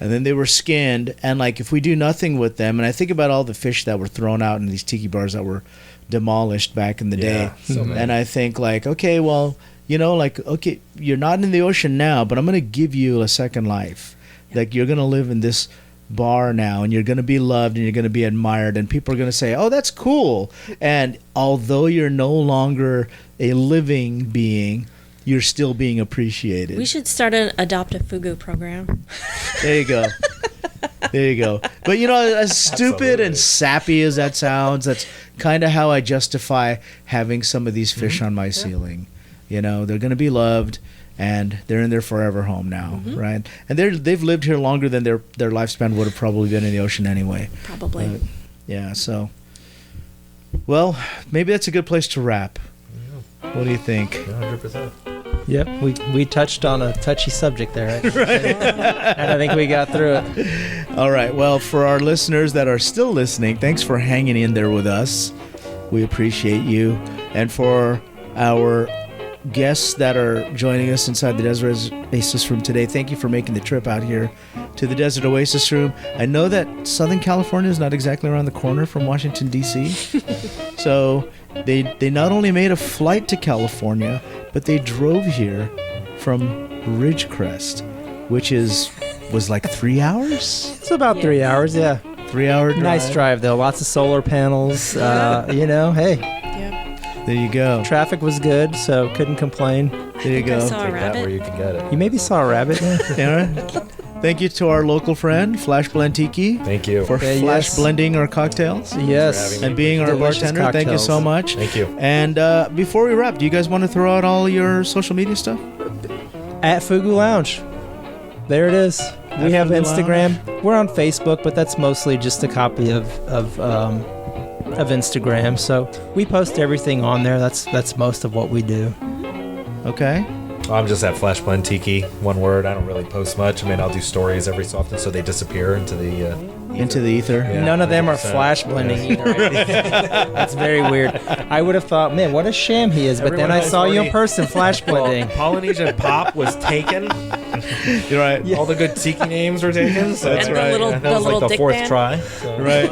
And then they were skinned, and like if we do nothing with them, and I think about all the fish that were thrown out in these tiki bars that were demolished back in the day, so many. and I think like, okay, well, you know, like, okay, you're not in the ocean now, but I'm gonna give you a second life. Like you're gonna live in this bar now, and you're gonna be loved, and you're gonna be admired, and people are gonna say, oh, that's cool. And although you're no longer a living being, you're still being appreciated. We should start an adopt a Fugu program. There you go. There you go. But you know, as stupid and sappy as that sounds, that's kind of how I justify having some of these fish on my ceiling. You know, they're going to be loved, and they're in their forever home now, right? And they've lived here longer than their lifespan would have probably been in the ocean anyway. Probably. Yeah. So, well, maybe that's a good place to wrap. What do you think? 100%. Yep, we touched on a touchy subject there. Right? And I think we got through it. All right. Well, for our listeners that are still listening, thanks for hanging in there with us. We appreciate you. And for our guests that are joining us inside the Desert Oasis Room today, thank you for making the trip out here to the Desert Oasis Room. I know that Southern California is not exactly around the corner from Washington, D.C. So they not only made a flight to California, but they drove here from Ridgecrest, which was like 3 hours? It's about 3 hours, yeah. 3 hour drive. Nice drive, though. Lots of solar panels. You know, hey, Yep. There you go. traffic was good, so couldn't complain. There you I go. saw a Take that where rabbit. you can get it. You maybe saw a rabbit. Yeah. All right. Thank you to our local friend, Flashblend Tiki, Thank you. for Okay, flash yes. blending our cocktails Yes. and being our Delicious bartender. Thank you cocktails. so much. Thank you. And before we wrap, do you guys want to throw out all your social media stuff? At Fugu Lounge. There it is. We have Fugu Instagram. We're on Facebook, but that's mostly just a copy of Instagram. So we post everything on there. That's most of what we do. Okay. I'm just at Flashblend Tiki, one word. I don't really post much. I mean, I'll do stories every so often, so they disappear into the Into the ether. Yeah. None of them are 100%. flash blending either. That's very weird. I would have thought, man, what a sham he is. But then Everyone I else saw you in already- person flash blending. Polynesian Pop was taken. You're right. All the good tiki names were taken. So And the little- that the was little like the dick fourth band. try. So. Right.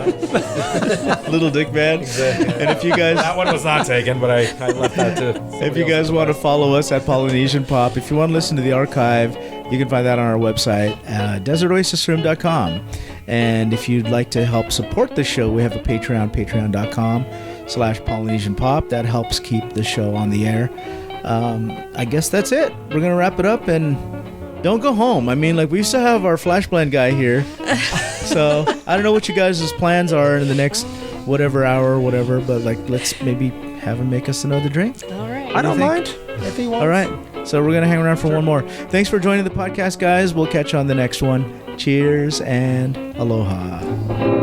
Little Dick Man. And if you guys That one was not taken, but I left that too. If you guys want to follow us at Polynesian Pop, if you want to listen to the archive, you can find that on our website, desertoasisroom.com. And if you'd like to help support the show, we have a Patreon, patreon.com/Polynesian Pop. That helps keep the show on the air. I guess that's it. We're going to wrap it up, and don't go home. I mean, like, we still have our Flash Blend guy here. So I don't know what you guys' plans are in the next whatever hour or whatever, but like, let's maybe have him make us another drink. All right. I don't think? mind if he wants. All right. So we're going to hang around for one more. Thanks for joining the podcast, guys. We'll catch you on the next one. Cheers and aloha.